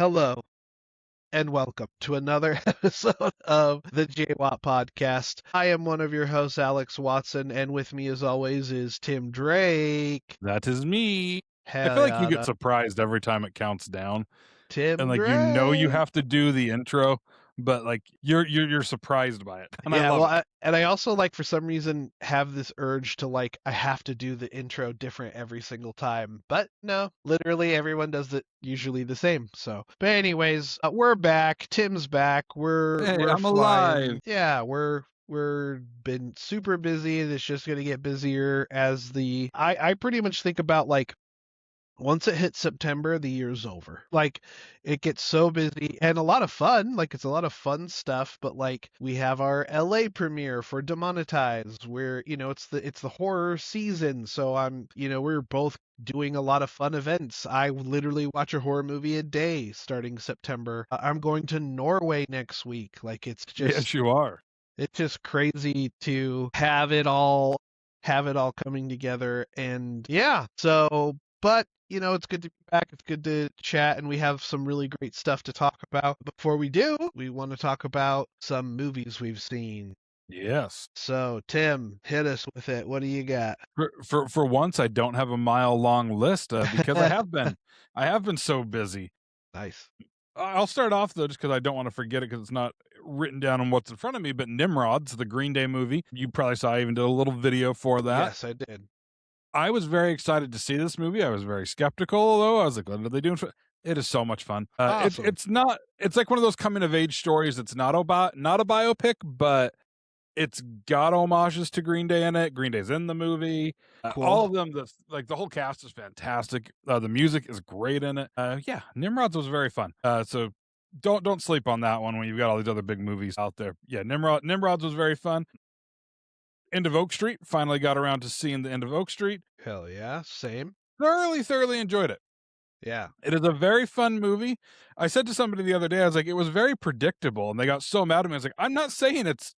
Hello and welcome to another episode of the J-WAT podcast. I am one of your hosts, Alex Watson, and with me as always is Tim Drake. That is me. I Hell feel like you get yeah, surprised every time it counts down, and Tim you Drake. have to do the intro, but you're surprised by it, and I Yeah, love well, it. I also for some reason have this urge to I have to do the intro different every single time, but no, literally everyone does it usually the same. So, but anyways, we're back. Tim's back. Hey, We're I'm alive. flying. Yeah, we're been super busy, and it's just gonna get busier as I pretty much think about once it hits September, the year's over. It gets so busy and a lot of fun. It's a lot of fun stuff, but we have our LA premiere for Demonetized where, it's the horror season. So we're both doing a lot of fun events. I literally watch a horror movie a day starting September. I'm going to Norway next week. Yes, you are. It's just crazy to have it all coming together. And yeah, so but it's good to be back. It's good to chat, and we have some really great stuff to talk about. Before we do, we want to talk about some movies we've seen. Yes. So, Tim, hit us with it. What do you got? For once, I don't have a mile long list because I have been. I have been so busy. Nice. I'll start off though, just because I don't want to forget it, because it's not written down on what's in front of me. But Nimrod's the Green Day movie. You probably saw. I even did a little video for that. Yes, I did. I was very excited to see this movie. I was very skeptical, though. I was like, what are they doing? It is so much fun. Awesome. It's like one of those coming of age stories. It's not a biopic, but it's got homages to Green Day in it. Green Day's in the movie. Cool. All of them, the whole cast is fantastic. The music is great in it. Yeah, Nimrod's was very fun. So don't sleep on that one when you've got all these other big movies out there. Yeah, Nimrod's was very fun. End of Oak Street. Finally got around to seeing the End of Oak Street. Hell yeah, same. Thoroughly enjoyed it. Yeah. It is a very fun movie. I said to somebody the other day, I was like, it was very predictable, and they got so mad at me. I was like, I'm not saying it's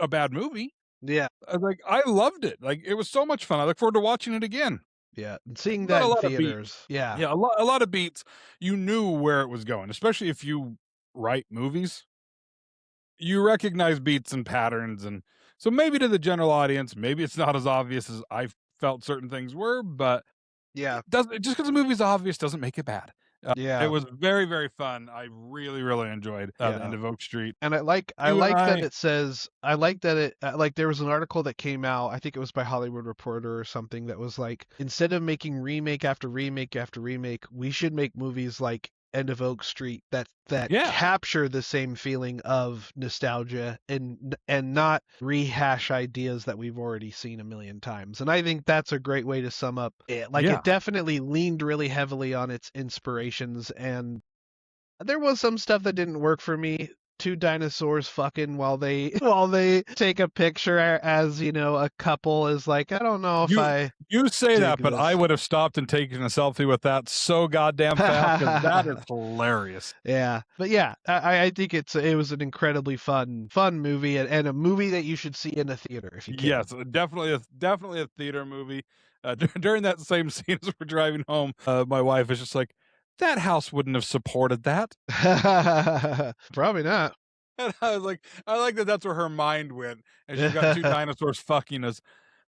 a bad movie. Yeah. I was like, I loved it. Like, it was so much fun. I look forward to watching it again. Yeah. And seeing Got that a in lot of theaters. beats. Yeah. Yeah, a lot of beats. You knew where it was going, especially if you write movies. You recognize beats and patterns, and so maybe to the general audience, maybe it's not as obvious as I felt certain things were, but Yeah. just because the movie's obvious doesn't make it bad. Yeah. It was very fun. I really enjoyed the Yeah. End of Oak Street. And I like that it says I like that it there was an article that came out, I think it was by Hollywood Reporter or something, that was like, instead of making remake after remake after remake, we should make movies like End of Oak Street that Yeah. capture the same feeling of nostalgia and not rehash ideas that we've already seen a million times. And I think that's a great way to sum up it. Yeah. It definitely leaned really heavily on its inspirations, and there was some stuff that didn't work for me. Two dinosaurs fucking while they take a picture as a couple is like, I don't know if you say that, but this. I would have stopped and taken a selfie with that so goddamn fast, because that is hilarious. Yeah, but yeah, I think it was an incredibly fun movie, and a movie that you should see in a theater if you can. Yes, definitely a theater movie. During that same scene as we're driving home, my wife is just like, that house wouldn't have supported that. Probably not. And I was like, I like that that's where her mind went. And she's got two dinosaurs fucking us.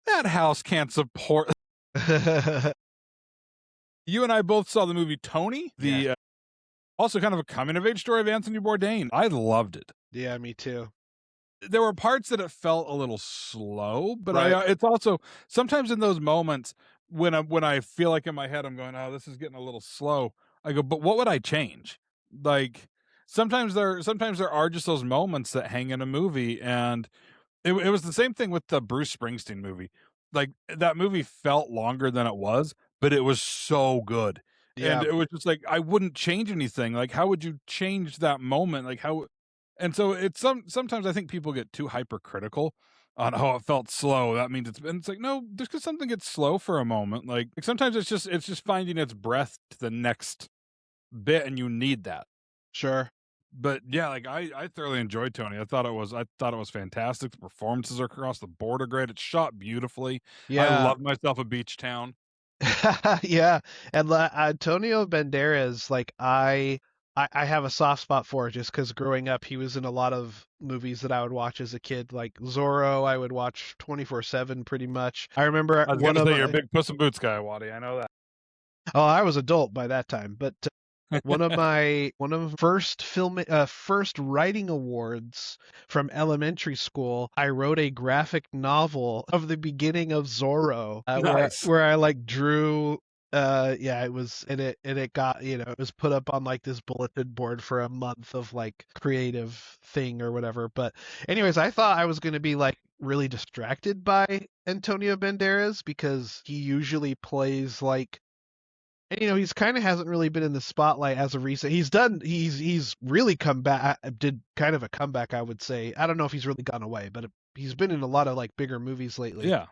That house can't support. You and I both saw the movie Tony, also kind of a coming of age story of Anthony Bourdain. I loved it. Yeah, me too. There were parts that it felt a little slow, but Right. it's also sometimes in those moments when I feel like in my head I'm going, oh, this is getting a little slow. I go, but what would I change? Like sometimes there are just those moments that hang in a movie, and it was the same thing with the Bruce Springsteen movie. Like that movie felt longer than it was, but it was so good. Yeah. And it was just like, I wouldn't change anything. Like, how would you change that moment? Like how, and so it's sometimes I think people get too hypercritical on, oh, it felt slow. That means it's like, no, just because something gets slow for a moment, like sometimes it's just finding its breath to the next bit, and you need that. Sure. But yeah, like I thoroughly enjoyed Tony. I thought it was fantastic. The performances across the board are great. It's shot beautifully. Yeah. I love myself a beach town. Yeah, and Antonio Banderas, I have a soft spot for just because growing up, he was in a lot of movies that I would watch as a kid, like Zorro. I would watch 24/7 pretty much. I remember I was one gonna of say you're a my big Puss in Boots guy, Waddy. I know that. oh, I was adult by that time, but one of first writing awards from elementary school, I wrote a graphic novel of the beginning of Zorro, Nice. where I like drew yeah, it was and it got, it was put up on like this bulletin board for a month of like creative thing or whatever. But anyways, I thought I was going to be like really distracted by Antonio Banderas because he usually plays like, and he's kind of hasn't really been in the spotlight as of recent. He's really come back, did kind of a comeback, I would say. I don't know if he's really gone away, but he's been in a lot of like bigger movies lately. Yeah.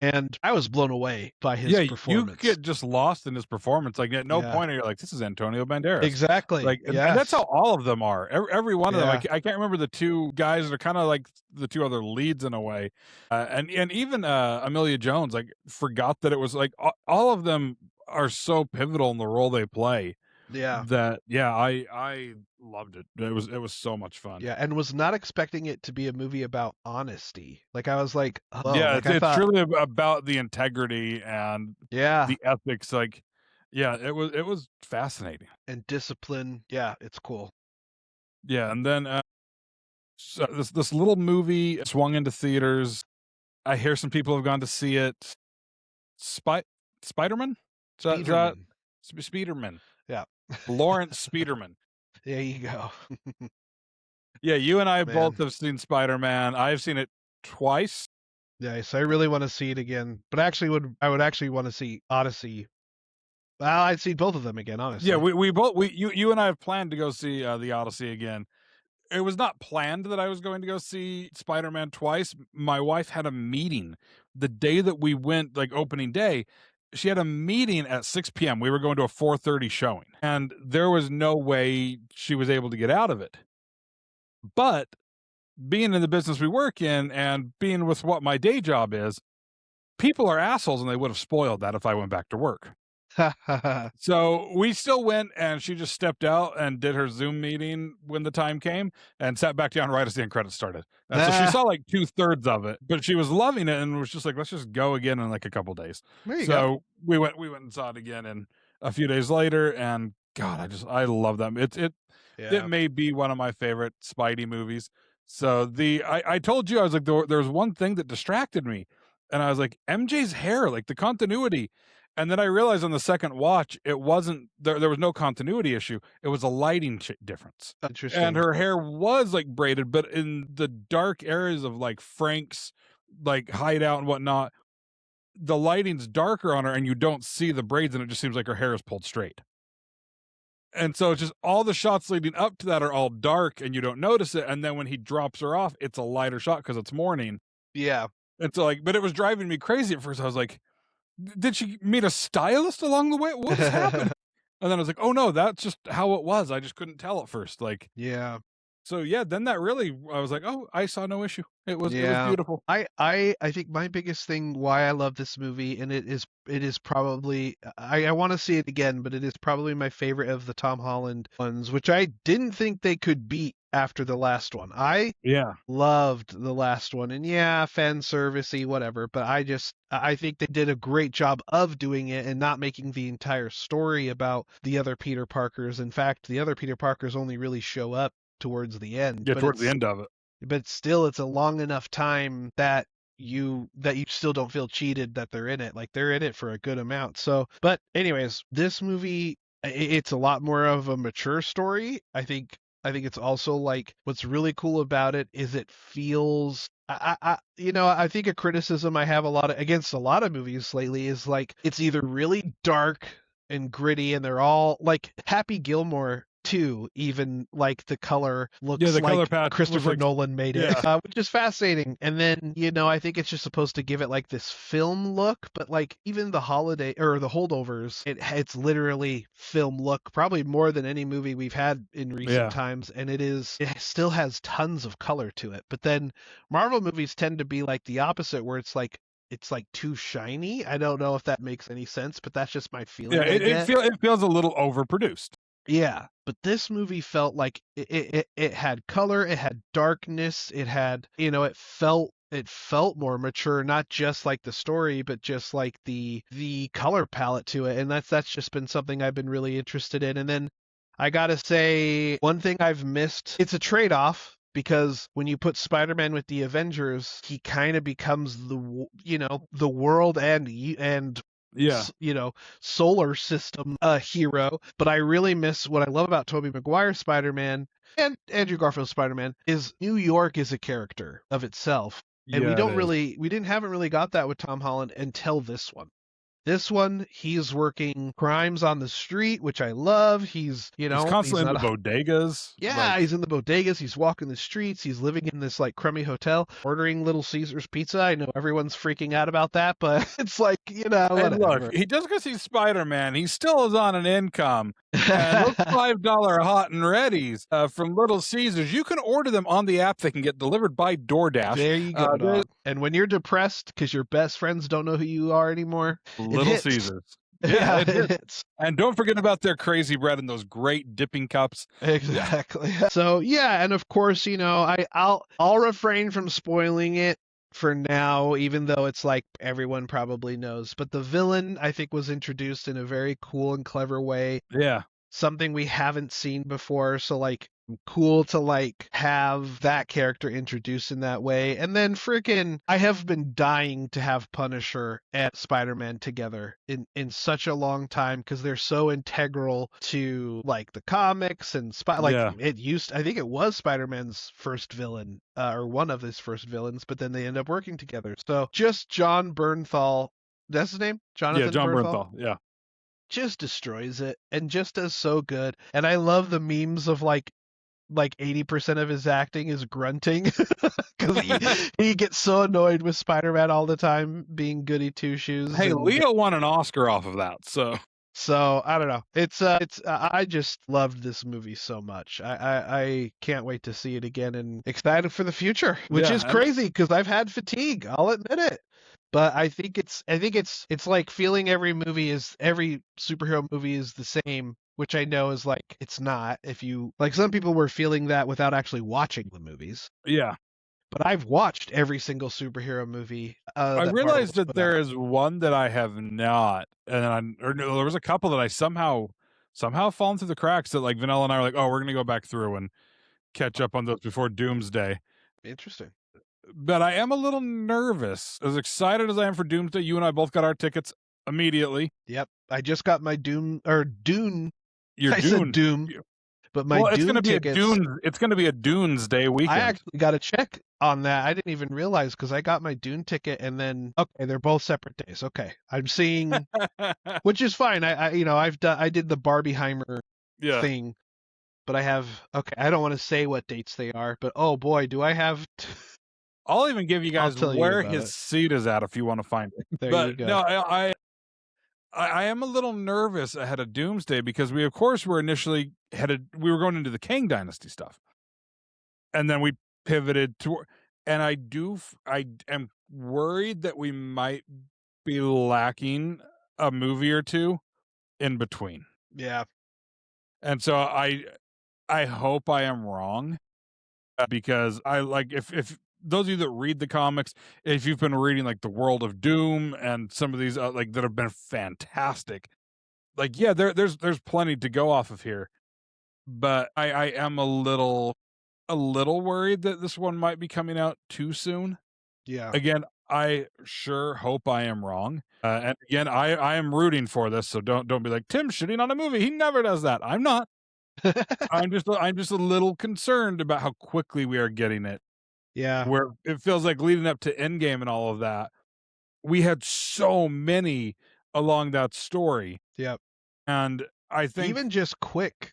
And I was blown away by his Yeah, you performance. get just lost in his performance. Like at no Yeah, point are you like, "This is Antonio Banderas." exactly. Like, and that's how Yes. all of them are. Every one of them. Yeah. I can't remember the two guys that are kind of like the two other leads in a way, and even Amelia Jones. Like, forgot that it was like all of them are so pivotal in the role they play. Yeah. That yeah, I loved it. It was so much fun. Yeah. And was not expecting it to be a movie about honesty. Like I was like, oh, Yeah, like it's I it's thought, truly about the integrity and yeah, the ethics. Like, yeah, it was fascinating. and discipline. Yeah, it's cool. Yeah, and then so this little movie swung into theaters. I hear some people have gone to see it. Spy Spiderman? Is that Speederman. Speederman? Yeah. Lawrence Speederman. There you go. Yeah, you and I both Man. have seen Spider-Man. I've seen it twice. Yeah, so I really want to see it again. But I would actually want to see Odyssey. Well, I'd see both of them again, Yeah, honestly. we both you and I have planned to go see the Odyssey again. It was not planned that I was going to go see Spider-Man twice. My wife had a meeting the day that we went, like opening day. She had a meeting at 6 p.m. We were going to a 4:30 showing, and there was no way she was able to get out of it. But being in the business we work in and being with what my day job is, people are assholes and they would have spoiled that if I went back to work. So we still went, and she just stepped out and did her Zoom meeting when the time came and sat back down right as the end credits started. And so she Nah, saw like 2/3 of it, but she was loving it and was just like, let's just go again in like a couple days. there you go. So we went and saw it again and a few days later, and God, I love them. It Yeah. may be one of my favorite Spidey movies. So I told you, I was like, there was one thing that distracted me, and I was like, MJ's hair, like the continuity. And then I realized on the second watch, it wasn't there. There was no continuity issue. It was a lighting difference, and Interesting. her hair was like braided, but in the dark areas of like Frank's like hideout and whatnot, the lighting's darker on her, and you don't see the braids, and it just seems like her hair is pulled straight. And so it's just all the shots leading up to that are all dark, and you don't notice it. And then when he drops her off, it's a lighter shot because it's morning. Yeah. And so like, but it was driving me crazy at first. I was like, did she meet a stylist along the way? What is happening? And then I was like, oh no, that's just how it was. I just couldn't tell at first. Like, Yeah. so yeah, then that really, I was like, oh, I saw no issue. It was Yeah. beautiful. I think my biggest thing why I love this movie, and it is probably, I want to see it again, but it is probably my favorite of the Tom Holland ones, which I didn't think they could beat after the last one. I Yeah. loved the last one, and yeah, fan servicey, whatever, but I think they did a great job of doing it and not making the entire story about the other Peter Parkers. In fact, the other Peter Parkers only really show up towards the end, Yeah. Towards the end of it. but still it's a long enough time that you still don't feel cheated that they're in it. Like they're in it for a good amount. So, but anyways, this movie, it's a lot more of a mature story. I think it's also like what's really cool about it is it feels I think a criticism I have a lot of against a lot of movies lately is like it's either really dark and gritty and they're all like Happy Gilmore too, even like the color Yeah. looks The color like palette was Christopher like, Nolan made it, yeah. which is fascinating. And then, I think it's just supposed to give it like this film look, but like even the holiday or the holdovers, it's literally film look, probably more than any movie we've had in recent Yeah. times. And it still has tons of color to it. But then Marvel movies tend to be like the opposite, where it's like too shiny. I don't know if that makes any sense, but that's just my Yeah. feeling I It get. feels a little overproduced. Yeah, but this movie felt like it had color, it had darkness, it had, it felt more mature, not just like the story, but just like the color palette to it. And that's just been something I've been really interested in. And then I gotta say, one thing I've missed, it's a trade-off because when you put Spider-Man with the Avengers, he kind of becomes the world and Yeah, solar system hero. But I really miss what I love about Tobey Maguire's Spider-Man and Andrew Garfield's Spider-Man is New York is a character of itself. And yeah, it is. haven't really got that with Tom Holland until this one. This one, he's working crimes on the street, which I love. He's He's constantly in not the a bodegas, yeah, like, he's in the bodegas, he's walking the streets, he's living in this like crummy hotel, ordering Little Caesars pizza. I know everyone's freaking out about that, but it's like, hey, look, whatever. he just because he's Spider-Man, he still is on an income. And those $5 hot and readies from Little Caesars, you can order them on the app. They can get delivered by DoorDash. There you go, There's dog. And when you're depressed because your best friends don't know who you are anymore, it Little hits. Caesars. Yeah, Yeah, it it hits. hits. And don't forget about their crazy bread and those great dipping cups. Yeah. Exactly. So yeah, and of course, I'll refrain from spoiling it for now, even though it's like everyone probably knows. But the villain, I think, was introduced in a very cool and clever way, Yeah. something we haven't seen before. So like cool to like have that character introduced in that way. And then freaking I have been dying to have Punisher and Spider-Man together in such a long time because they're so integral to like the comics and Yeah. I think it was Spider-Man's first villain, or one of his first villains, but then they end up working together. So just John Bernthal, that's his name? Yeah. Jonathan John Bernthal? Bernthal. Yeah. Just destroys it and just does so good. And I love the memes of like 80% of his acting is grunting because he gets so annoyed with Spider-Man all the time being goody two shoes. Hey, And Leo won an Oscar off of that. So, so I don't know. I just loved this movie so much. I can't wait to see it again and excited for the future, which yeah. is crazy because I've had fatigue. I'll admit it. But I think it's like feeling every superhero movie is the same, which I know is like it's not. If you like, some people were feeling that without actually watching the movies. Yeah. But I've watched every single superhero movie I that Marvel's realized that put out. there is one that I have not, or no, there was a couple that I somehow fallen through the cracks that like Vanilla and I were like, oh, we're gonna go back through and catch up on those before Doomsday. Interesting. But I am a little nervous. As excited as I am for Doomsday, you and I both got our tickets immediately. Yep. I just got my Dune. Your I said Dune. Doom, but my Well, it's Dune gonna be a tickets. Dune. It's gonna be a Doomsday I weekend. actually got to check on that. I didn't even realize because I got my Dune ticket and then okay, they're both separate days. Okay, I'm seeing, which is fine. I did the Barbieheimer Yeah. thing, but I have okay. I don't want to say what dates they are, but oh boy, do I have. I'll even give you I'll guys tell you where about his it. seat is at if you want to find it. There you But go. no, I am a little nervous ahead of Doomsday because we, of course, were initially headed. We were going into the Kang Dynasty stuff, and then we pivoted to. And I am worried that we might be lacking a movie or two in between. Yeah, And so I hope I am wrong because I like if those of you that read the comics, if you've been reading like the World of Doom and some of these like that have been fantastic, like yeah, there's plenty to go off of here, but I am a little worried that this one might be coming out too soon. yeah. Again, I sure hope I am wrong. And again, I am rooting for this, so don't be like Tim's shitting on a movie. He never does that. I'm not. I'm just a little concerned about how quickly we are getting it. Yeah, Where it feels like leading up to Endgame and all of that, we had so many along that story, yep. and I think Even just quick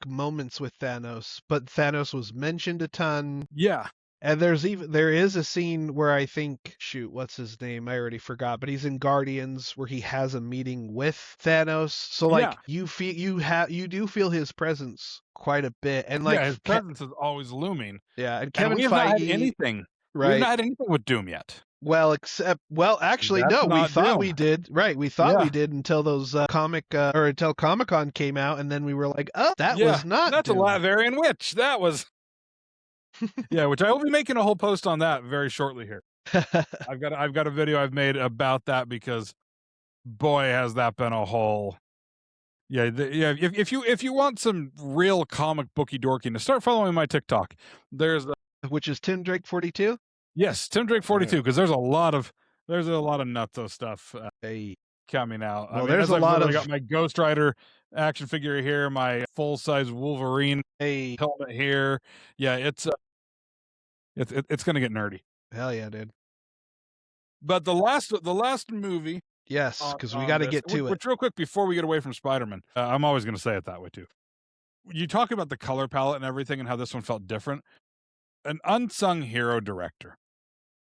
moments with Thanos, but Thanos was mentioned a ton. yeah, And there is a scene where I think shoot, what's his name? I already forgot, but he's in Guardians where he has a meeting with Thanos. So yeah, like you do feel his presence quite a bit. And yeah. like His presence is always looming, yeah, and and Kevin we have not had Feige, anything. We have right? not had anything with Doom yet. Actually, That's no. We not thought Doom. we did. Right, we thought we Yeah. did until those or until Comic Con came out, and then we were like, "Oh, that Yeah. was not That's a Doom." Latverian witch. That was yeah, which I will be making a whole post on that very shortly here. I've got a video I've made about that because boy has that been a whole yeah. If you want some real comic booky dorkiness, start following my TikTok. There's Which is Tim Drake 42. yes, Tim Drake 42 because there's a lot of nutso stuff Hey, coming out. I well, mean, there's as a I've lot literally got of my Ghost Rider action figure here, my full size Wolverine hey, helmet here. Yeah, it's gonna get nerdy. hell yeah, dude. But the last movie Yes, on because we got on to this, get which, to it. which real quick before we get away from Spider-Man, I'm always going to say it that way too. You talk about the color palette and everything, and how this one felt different. An unsung hero director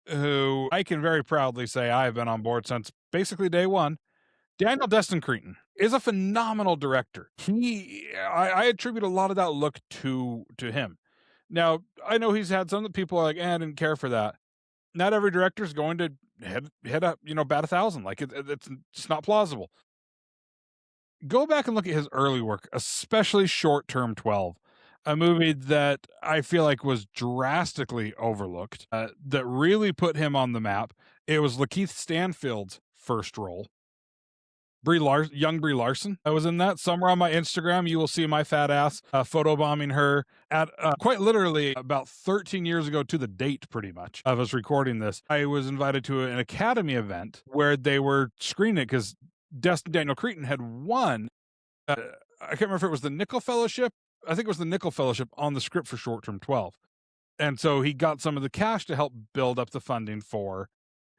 who I can very proudly say I have been on board since basically day one. Daniel Destin Cretton is a phenomenal director. I attribute a lot of that look to him. Now I know he's had some that people are like, I didn't care for that. Not every director is going to hit up, bat 1,000. Like it's just not plausible. Go back and look at his early work, especially Short Term 12, a movie that I feel like was drastically overlooked, that really put him on the map. It was Lakeith Stanfield's first role. Young Brie Larson. I was in that. Somewhere on my Instagram, you will see my fat ass photobombing her at quite literally about 13 years ago to the date, pretty much, of us recording this. I was invited to an Academy event where they were screening it because Daniel Cretton had won. I can't remember if it was the Nickel Fellowship. I think it was the Nickel Fellowship on the script for Short Term 12. And so he got some of the cash to help build up the funding for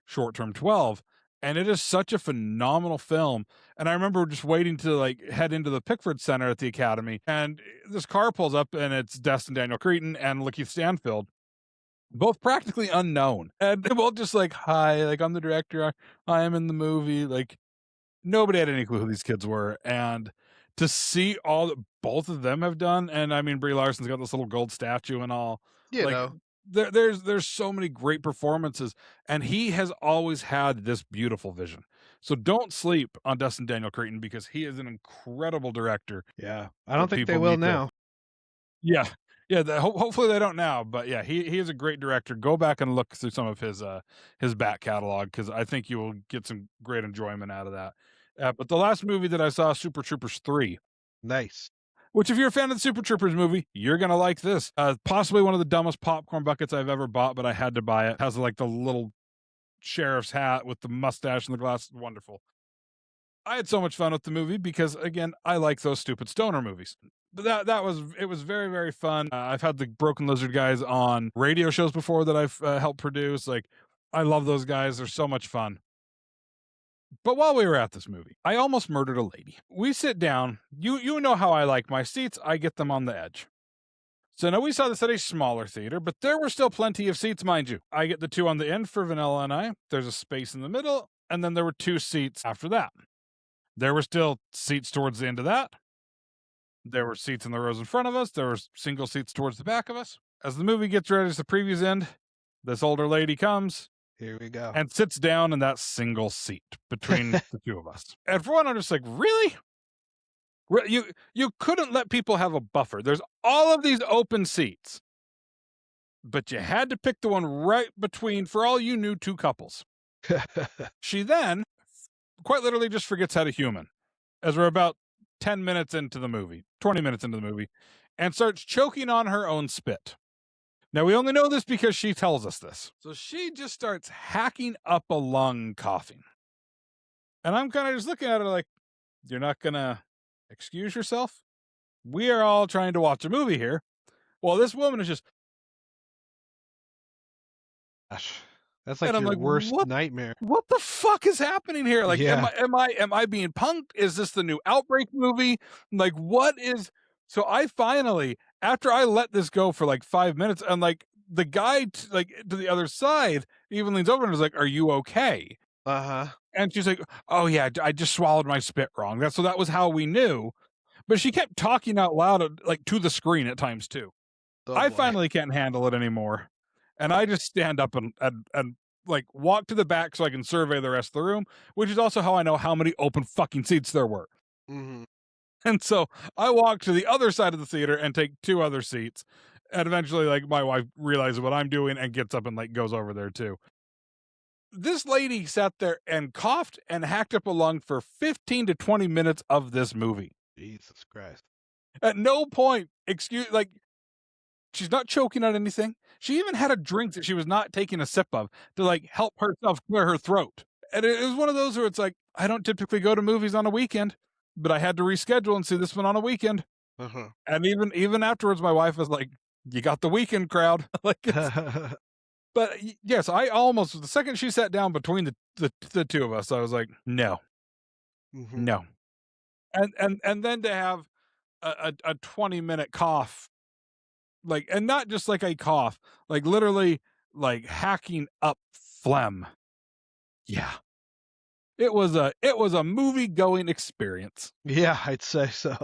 Short Term 12. And it is such a phenomenal film. And I remember just waiting to head into the Pickford Center at the Academy, and this car pulls up, and it's Destin Daniel Cretton and Lakeith Stanfield, both practically unknown. And they're both just like, hi, I'm the director. I am in the movie. Nobody had any clue who these kids were. And to see all that both of them have done, and I mean, Brie Larson's got this little gold statue and all, You like know, there's so many great performances, and he has always had this beautiful vision. So don't sleep on Dustin Daniel Cretton because he is an incredible director yeah. I don't that think they people will need to. now. Yeah, yeah. Hopefully they don't now, but yeah, he is a great director. Go back and look through some of his back catalog because I think you will get some great enjoyment out of that. But the last movie that I saw, Super Troopers 3, Nice. which if you're a fan of the Super Troopers movie, you're gonna like this. Possibly one of the dumbest popcorn buckets I've ever bought, but I had to buy it. It has the little sheriff's hat with the mustache and the glasses. Wonderful. I had so much fun with the movie because again, I like those stupid stoner movies. But it was very, very fun. I've had the Broken Lizard guys on radio shows before that I've helped produce. I love those guys. They're so much fun. But while we were at this movie, I almost murdered a lady. We sit down. You know how I like my seats. I get them on the edge. So now we saw this at a smaller theater, but there were still plenty of seats, mind you. I get the two on the end for Vanilla and I. There's a space in the middle, and then there were two seats after that. There were still seats towards the end of that. There were seats in the rows in front of us. There were single seats towards the back of us. As the movie gets ready, as the previews end, this older lady comes Here we go. and sits down in that single seat between the two of us. And for one, I'm just like, really? You couldn't let people have a buffer. There's all of these open seats, but you had to pick the one right between, for all you knew, two couples. She then quite literally just forgets how to human as we're about 10 minutes into the movie, 20 minutes into the movie, and starts choking on her own spit. Now, we only know this because she tells us this. So she just starts hacking up a lung coughing. And I'm kind of just looking at her like, you're not going to excuse yourself? We are all trying to watch a movie here. Well, this woman is just, Gosh, that's and like I'm your like, worst what? nightmare. What the fuck is happening here? Yeah. Am I being punked? Is this the new Outbreak movie? What is? So I finally, after I let this go for 5 minutes, and the guy to the other side even leans over and is like, "Are you okay?" Uh-huh. And she's like, "Oh yeah, I just swallowed my spit wrong." That was how we knew. But she kept talking out loud, to the screen at times too. Oh I boy. finally can't handle it anymore, and I just stand up and like walk to the back so I can survey the rest of the room, which is also how I know how many open fucking seats there were. Mhm. And so I walk to the other side of the theater and take 2 other seats. And eventually, like, my wife realizes what I'm doing and gets up and like goes over there too. This lady sat there and coughed and hacked up a lung for 15 to 20 minutes of this movie. Jesus Christ. At no point, she's not choking on anything. She even had a drink that she was not taking a sip of to like help herself clear her throat. And it was one of those where it's like, I don't typically go to movies on a weekend, but I had to reschedule and see this one on a weekend. Uh-huh. And even afterwards, my wife was like, "You got the weekend crowd." Like, but yes, I almost the second she sat down between the two of us, I was like, "No, Mhm. no." And then to have a 20-minute cough, like, and not just like a cough, like literally like hacking up phlegm. Yeah, it was a movie going experience. Yeah, I'd say so.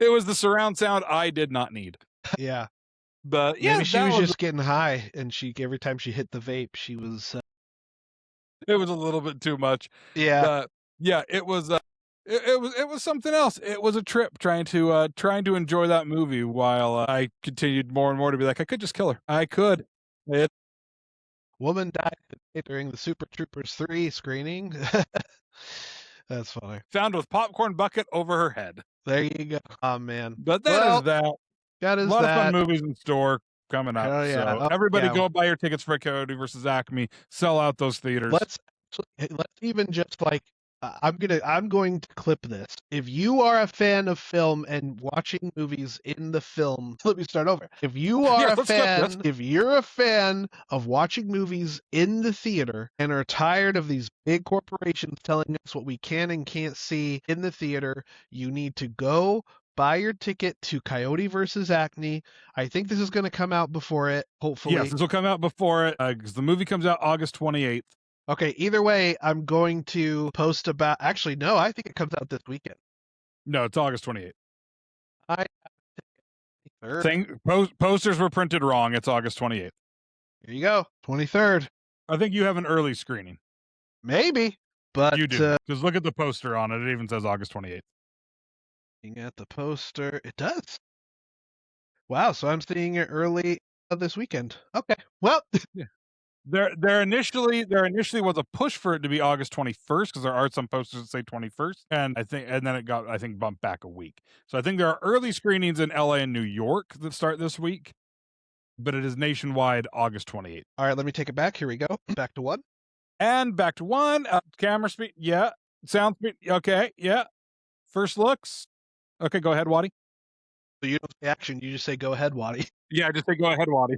It was the surround sound I did not need. Yeah. But yeah, Maybe she that was was just getting high, and she every time she hit the vape, she was. it was a little bit too much. Yeah. But yeah, it was something else. It was a trip trying to enjoy that movie while I continued more and more to be like, I could just kill her. I could. It Woman died today during the Super Troopers 3 screening. That's funny. found with popcorn bucket over her head. There you go. Oh man. But that is Well, that. that A is lot of fun that. movies in store coming up. Hell yeah. So Oh, everybody yeah. go buy your tickets for Coyote versus Acme. Sell out those theaters. Let's even just like I'm going to clip this. If you are a fan of film and watching movies in the film, let me start over. If you are Yeah, a let's clip this. fan, if you're a fan of watching movies in the theater and are tired of these big corporations telling us what we can and can't see in the theater, you need to go buy your ticket to Coyote versus Acme. I think this is going to come out before it, hopefully. Yes, this will come out before it because the movie comes out August 28th. Okay, either way, I'm going to post about. Actually, no, I think it comes out this weekend. No, it's August 28th. I third. Posters were printed wrong. It's August 28th. Here you go, 23rd. I think you have an early screening. Maybe, but You do. Because look at the poster on it. It even says August 28th. looking at the poster, it does. Wow, so I'm seeing it early this weekend. Okay, well, Yeah. There initially was a push for it to be August 21st because there are some posters that say 21st, and then it got bumped back a week. So I think there are early screenings in LA and New York that start this week, but it is nationwide August 28th. all right, let me take it back. Here we go. Back to one. And back to one. Camera speed, yeah. Sound speed, okay, yeah. First looks, okay. Go ahead, Waddy. So you don't say action, you just say go ahead, Waddy. Yeah, just say go ahead, Waddy.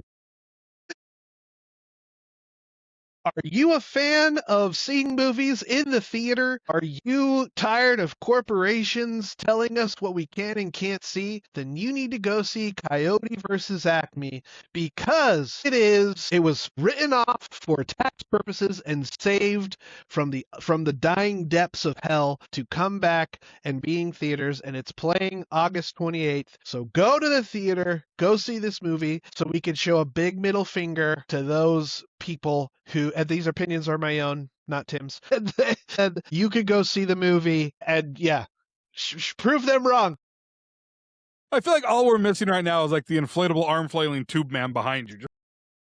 Are you a fan of seeing movies in the theater? Are you tired of corporations telling us what we can and can't see? Then you need to go see Coyote versus Acme because it was written off for tax purposes and saved from the dying depths of hell to come back and be in theaters, and it's playing August 28th. So go to the theater, go see this movie so we can show a big middle finger to those people who, and these opinions are my own, not Tim's, and you could go see the movie and yeah, prove them wrong. I feel like all we're missing right now is like the inflatable arm flailing tube man behind you.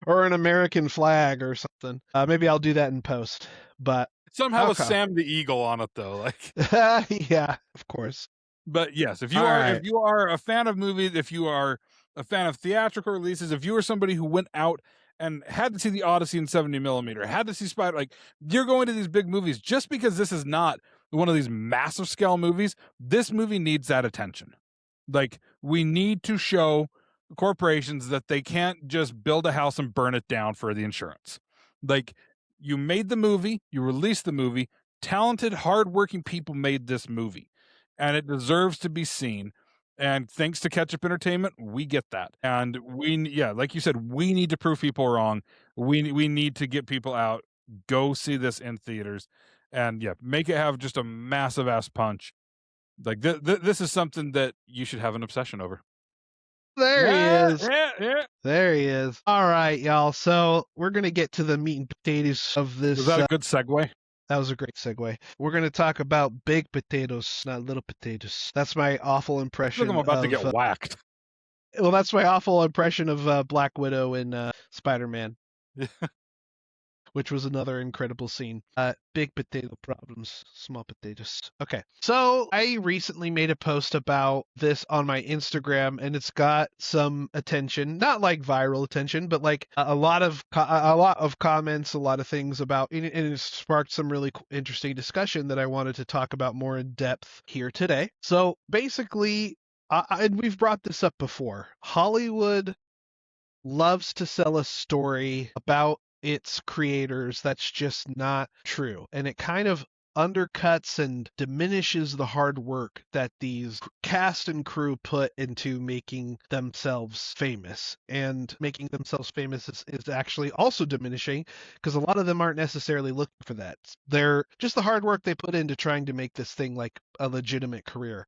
Or an American flag or something. Maybe I'll do that in post, but Somehow with okay. Sam the Eagle on it though, like. Yeah, of course. But yes, if you All are right. if you are a fan of movies, if you are a fan of theatrical releases, if you are somebody who went out and had to see the Odyssey in 70 millimeter, had to see Spider, like you're going to these big movies just because this is not one of these massive scale movies. This movie needs that attention. Like we need to show corporations that they can't just build a house and burn it down for the insurance. Like you made the movie, you released the movie, talented, hardworking people made this movie, and it deserves to be seen. And thanks to Ketchup Entertainment, we get that. And like you said, we need to prove people wrong. We need to get people out. Go see this in theaters, and yeah, make it have just a massive ass punch. Like this is something that you should have an obsession over. There he Yeah, is. yeah. There he is. All right, y'all. So we're gonna get to the meat and potatoes of Was this. that a good segue? That was a great segue. We're gonna talk about big potatoes, not little potatoes. That's my awful I feel like I'm impression about to of. get whacked. Well, that's my awful impression of Black Widow in Spider-Man, which was another incredible scene. Big potato problems, small potatoes. Okay, so I recently made a post about this on my Instagram, and it's got some attention, not like viral attention, but like a lot of comments, a lot of things about, and it sparked some really interesting discussion that I wanted to talk about more in depth here today. So basically, and we've brought this up before. Hollywood loves to sell a story about its creators that's just not true. And it kind of undercuts and diminishes the hard work that these cast and crew put into making themselves famous. And making themselves famous is actually also diminishing because a lot of them aren't necessarily looking for that. They're just the hard work they put into trying to make this thing like a legitimate career.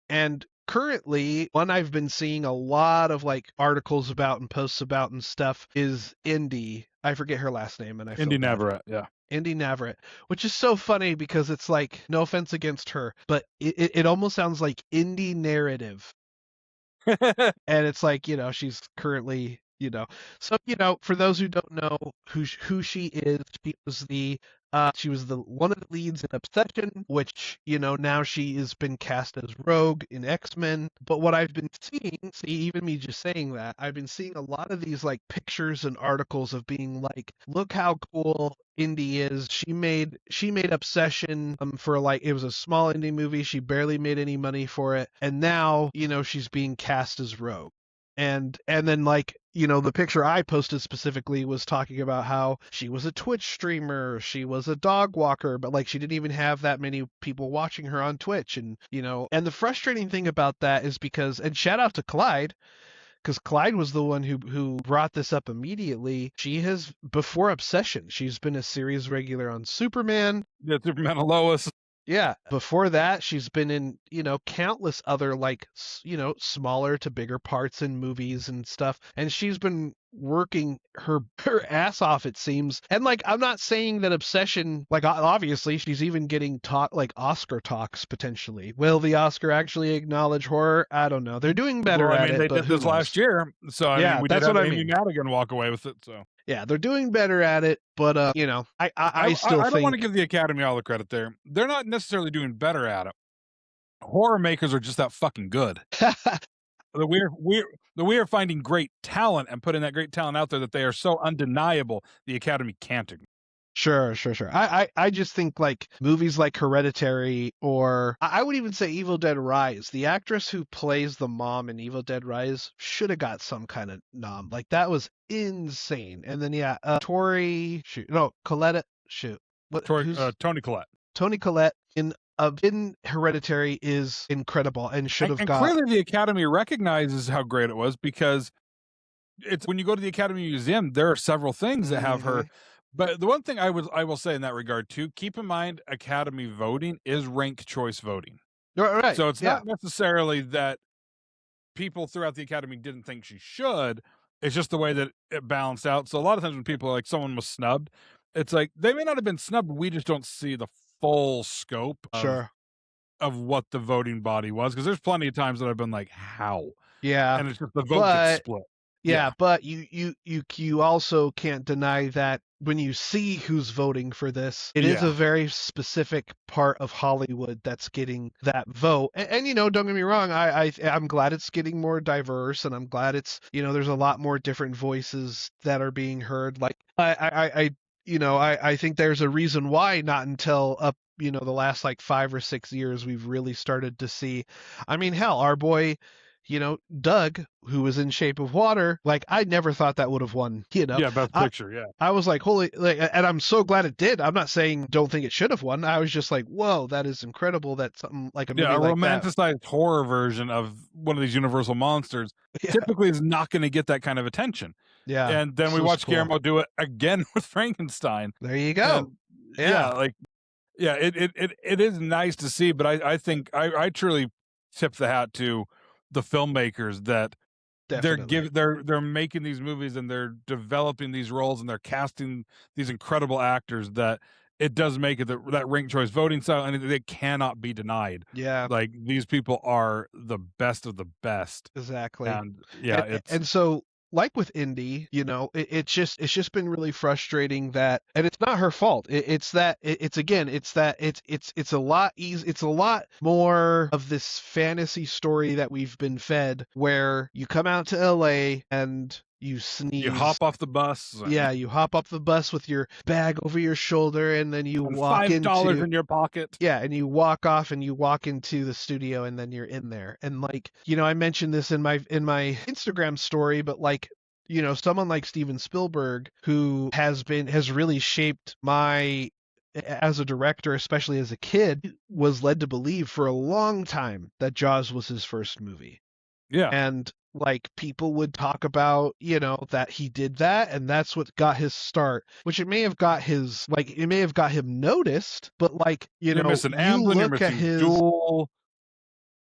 And currently, one I've been seeing a lot of like articles about and posts about and stuff is Indy. I forget her last name and I feel Indy bad. Navarrete, yeah. Indy Navarrete, which is so funny because it's like, no offense against her, but it almost sounds like indie narrative. And it's like, she's currently, so, for those who don't know who she is, she was the one of the leads in Obsession, which, now she has been cast as Rogue in X-Men. But what I've been seeing, see, even me just saying that, I've been seeing a lot of these like pictures and articles of being like, look how cool Indy is. She made Obsession for like, it was a small indie movie. She barely made any money for it. And now, she's being cast as Rogue. And then like, the picture I posted specifically was talking about how she was a Twitch streamer, she was a dog walker, but like she didn't even have that many people watching her on Twitch. And and the frustrating thing about that is because, and shout out to Clyde, because Clyde was the one who brought this up immediately. She has, before Obsession, she's been a series regular on Superman. Yeah, Superman and Lois. Yeah. Before that, she's been in, countless other like, smaller to bigger parts in movies and stuff. And she's been working her ass off, it seems. And like, I'm not saying that Obsession, like obviously she's even getting taught like Oscar talks potentially. Will the Oscar actually acknowledge horror? I don't know. They're doing better Well, I at mean, it, they but did who this knows? last year, so I mean, Yeah, we did that's have what I Amy mean. Madigan walk away with it. So Yeah, they're doing better at it, but I still I don't want to think. give the Academy all the credit there. They're not necessarily doing better at it. Horror makers are just that fucking good. We are finding great talent and putting that great talent out there that they are so undeniable the Academy can't ignore. Sure. I just think like movies like Hereditary, or I would even say Evil Dead Rise. The actress who plays the mom in Evil Dead Rise should have got some kind of nom. Like that was insane. And then Colette, shoot, who's Tony Collette. Tony Collette in Hereditary is incredible and should have And got. clearly the Academy recognizes how great it was because it's when you go to the Academy Museum, there are several things that have her. Mhm. But the one thing I will say in that regard too, keep in mind Academy voting is rank choice voting. Right. So it's Yeah. not necessarily that people throughout the Academy didn't think she should. It's just the way that it balanced out. So a lot of times when people are like someone was snubbed, it's like they may not have been snubbed, we just don't see the full scope Sure. of what the voting body was. Because there's plenty of times that I've been like, how? Yeah. And it's just the vote gets But split. yeah, but you also can't deny that when you see who's voting for this, it is Yeah. a very specific part of Hollywood that's getting that vote. And don't get me wrong, I'm glad it's getting more diverse, and I'm glad it's there's a lot more different voices that are being heard. Like I think there's a reason why not until up the last like 5 or 6 years we've really started to see. I mean, hell, our boy Doug, who was in Shape of Water, like I never thought that would have won. Yeah, best I, picture. Yeah. I was like, holy, like, and I'm so glad it did. I'm not saying don't think it should have won. I was just like, whoa, that is incredible that something like a movie Yeah, a like that. romanticized horror version of one of these Universal monsters Yeah, typically is not going to get that kind of attention. yeah. And then we So watch cool. Guillermo do it again with Frankenstein. There you go. And Yeah. it is nice to see, but I think I truly tip the hat to the filmmakers that Definitely. they're making these movies and they're developing these roles and they're casting these incredible actors that it does make it that ranked choice voting style, and it cannot be denied. Yeah, Like, these people are the best of the best, exactly. and yeah, And it's and so like with Indy, it's just been really frustrating that, and it's not her fault. It's that it's again, it's that it's a lot easy. It's a lot more of this fantasy story that we've been fed, where you come out to LA and you you sneeze. hop off the bus Yeah, you hop off the bus with your bag over your shoulder, and then you and walk $5 into in your pocket. yeah, and you walk off and you walk into the studio, and then you're in there. And like, I mentioned this in my Instagram story, but like, someone like Steven Spielberg, who has really shaped my as a director, especially as a kid, was led to believe for a long time that Jaws was his first movie. Yeah. And like, people would talk about, that he did that, and that's what got his start, which it may have got him noticed, but like, You're missing you Amblin, you're look at missing his Duel.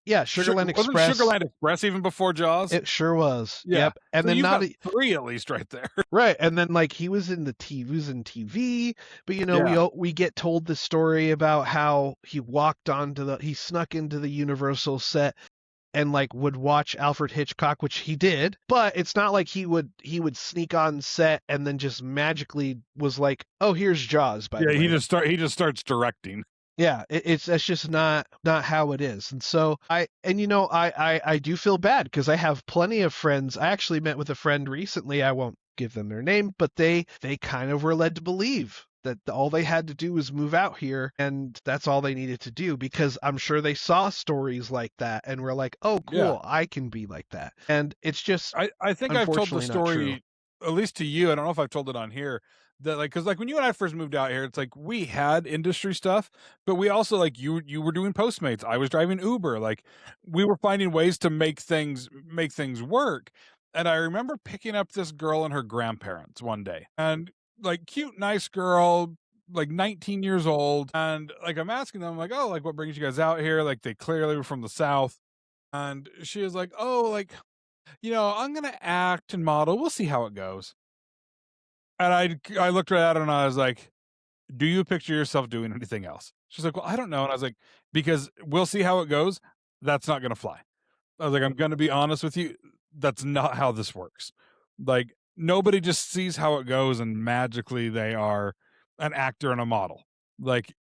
yeah, Sugarland Wasn't Express. Sugarland Express even before Jaws? It sure was. Yeah. Yep. And So then you've not got a, 3 at least right there. right, and then like he was in TV, but Yeah. we get told the story about how he snuck into the Universal set and like would watch Alfred Hitchcock, which he did, but it's not like he would sneak on set and then just magically was like, "Oh, here's Jaws, by Yeah, the way." he just starts directing. Yeah, that's just not how it is. And so I do feel bad because I have plenty of friends. I actually met with a friend recently. I won't give them their name, but they kind of were led to believe that all they had to do was move out here, and that's all they needed to do, because I'm sure they saw stories like that and were like, "Oh, Yeah. cool, I can be like that." And it's just I think I've told the unfortunately not true. story, at least to you. I don't know if I've told it on here. That, like, because like when you and I first moved out here, it's like we had industry stuff, but we also, like, you were doing Postmates, I was driving Uber. Like, we were finding ways to make things work. And I remember picking up this girl and her grandparents one day, and like, cute, nice girl, like 19 years old, and like I'm asking them, like, oh, like, what brings you guys out here? Like, they clearly were from the South, and she was like, oh, like, I'm gonna act and model. We'll see how it goes. And I looked right at her and I was like, "Do you picture yourself doing anything else?" She's like, "Well, I don't know." And I was like, "Because we'll see how it goes. That's not gonna fly." I was like, "I'm gonna be honest with you. That's not how this works. Like, nobody just sees how it goes and magically they are an actor and a model. Like,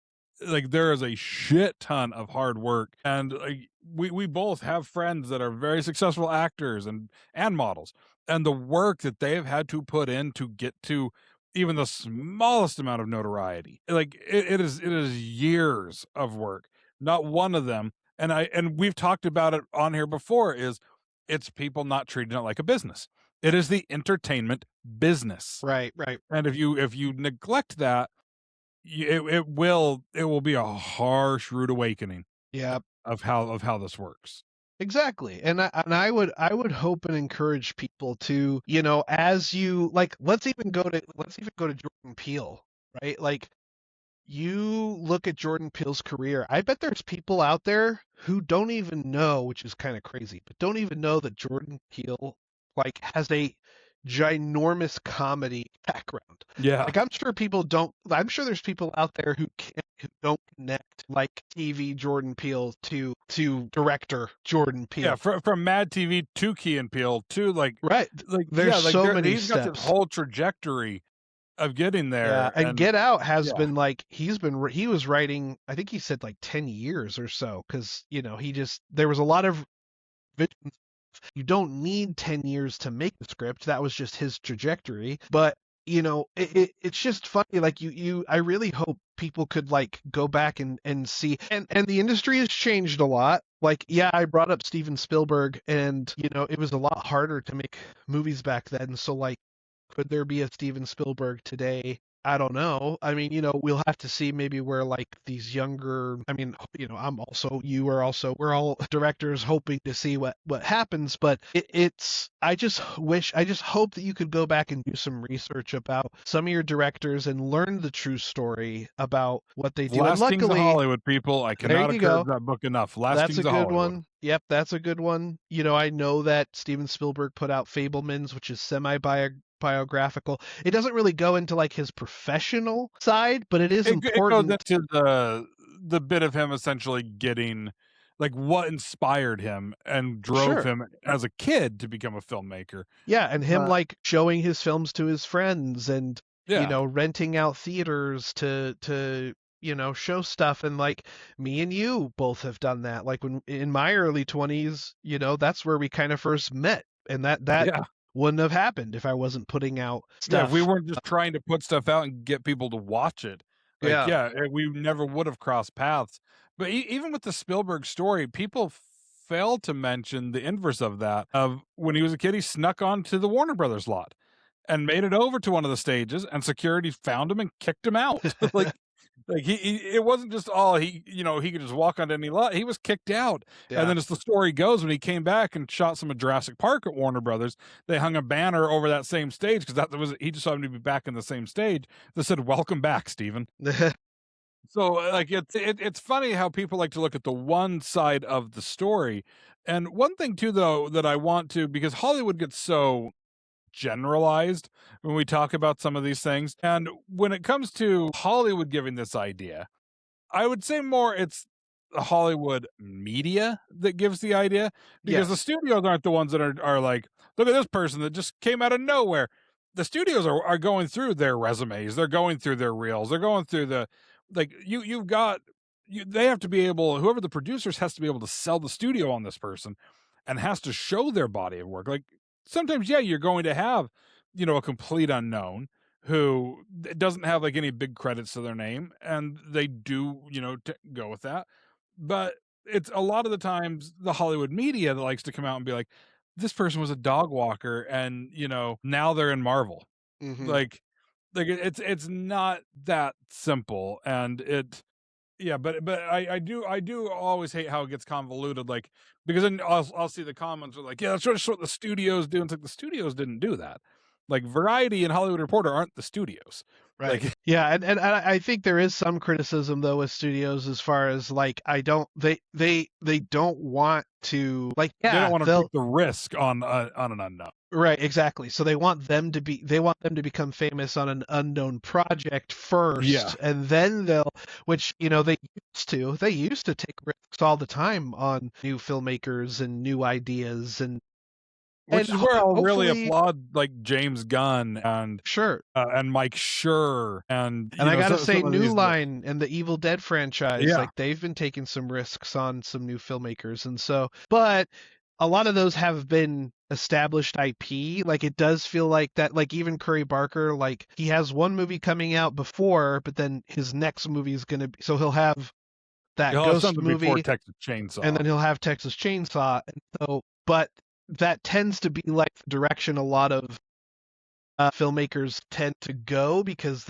there is a shit ton of hard work, and like we both have friends that are very successful actors and models, and the work that they have had to put in to get to even the smallest amount of notoriety, like, it is years of work. Not one of them, and we've talked about it on here before, is it's people not treating it like a business. It is the entertainment business, Right, right. and if you neglect that, it will be a harsh, rude awakening Yeah. of how this works. Exactly. And I would hope and encourage people to, as you like, let's even go to Jordan Peele, right? Like, you look at Jordan Peele's career, I bet there's people out there who don't even know, which is kind of crazy, but don't even know that Jordan Peele like has a ginormous comedy background. Yeah. Like, I'm sure there's people out there who don't connect like TV Jordan Peele to director Jordan Yeah, Peele. from Mad TV to Key and Peele to, Right. yeah, There's like, so many he's got this steps. whole trajectory of getting Yeah, there, and and Get Out has yeah. been like he was writing, I think he said like 10 years or so, because there was a lot of visions. You don't need 10 years to make the script. That was just his trajectory. But it's just funny. Like, I really hope people could like go back and see. And the industry has changed a lot. Like, yeah, I brought up Steven Spielberg, and it was a lot harder to make movies back then. So like, could there be a Steven Spielberg today? I don't know. I mean, we'll have to see maybe where like these younger, I mean, you are also, we're all directors hoping to see what happens, but I just hope that you could go back and do some research about some of your directors and learn the true story about what they do. And Last Kings of luckily, Hollywood, people, I there cannot you encourage go. that book enough. Last That's a Kings of good Hollywood. one. Yep, that's a good one. I know that Steven Spielberg put out Fablemans, which is biographical. It doesn't really go into like his professional side, but it is It goes important. into the bit of him essentially getting like what inspired him and drove Sure. him as a kid to become a filmmaker. Yeah, and him But like showing his films to his friends and yeah, renting out theaters to show stuff, and like me and you both have done that. Like when in my early 20s, that's where we kind of first met, and that yeah. wouldn't have happened if I wasn't putting out Yeah, if we stuff. weren't just trying to put stuff out and get people to watch it, like, Yeah. yeah, we never would have crossed paths. But even with the Spielberg story, people fail to mention the inverse of that. Of when he was a kid, he snuck onto the Warner Brothers lot and made it over to one of the stages, and security found him and kicked him out. Like it wasn't just all he could just walk onto any lot. He was kicked out, and Yeah. then as the story goes, when he came back and shot some of Jurassic Park at Warner Brothers, they hung a banner over that same stage because that was he just happened to be back in the same stage that said "Welcome back, Stephen." So like it's funny how people like to look at the one side of the story, and one thing too though that I want to because Hollywood gets so generalized when we talk about some of these things. And when it comes to Hollywood giving this idea, I would say more it's the Hollywood media that gives the idea because the Yes. studios aren't the ones that are like, look at this person that just came out of nowhere. The studios are going through their resumes, they're going through their reels, they're going through the like you've got they have to be able whoever the producers has to be able to sell the studio on this person and has to show their body of work. Like sometimes, yeah, you're going to have, a complete unknown who doesn't have like any big credits to their name and they do, go with that. But it's a lot of the times the Hollywood media that likes to come out and be like, this person was a dog walker and, now they're in Marvel. Hmm. Like it's not that simple and it yeah, but I do always hate how it gets convoluted, like because then I'll see the comments are like, yeah, that's just what the studios do. And it's like the studios didn't do that. Like Variety and Hollywood Reporter aren't the studios. Right. Like Yeah, and I think there is some criticism though with studios as far as like I don't they don't want to like, they don't yeah, want to they'll take the risk on an unknown. right, exactly. So they want them to become famous on an unknown project Yeah, first, and then which they used to take risks all the time on new filmmakers and new ideas, and which is where I'll really hopefully, applaud like James Gunn sure. and Mike Schur and And I gotta say, some of New these. Line and the Evil Dead franchise, Yeah, like they've been taking some risks on some new filmmakers, and so, but a lot of those have been established IP. Like it does feel like that. Like even Curry Barker, like he has one movie coming out before, but then his next movie is gonna be, so he'll have that you'll have Ghost something before movie, Texas and Chainsaw. then he'll have Texas Chainsaw, and so, but that tends to be like the direction a lot of filmmakers tend to go because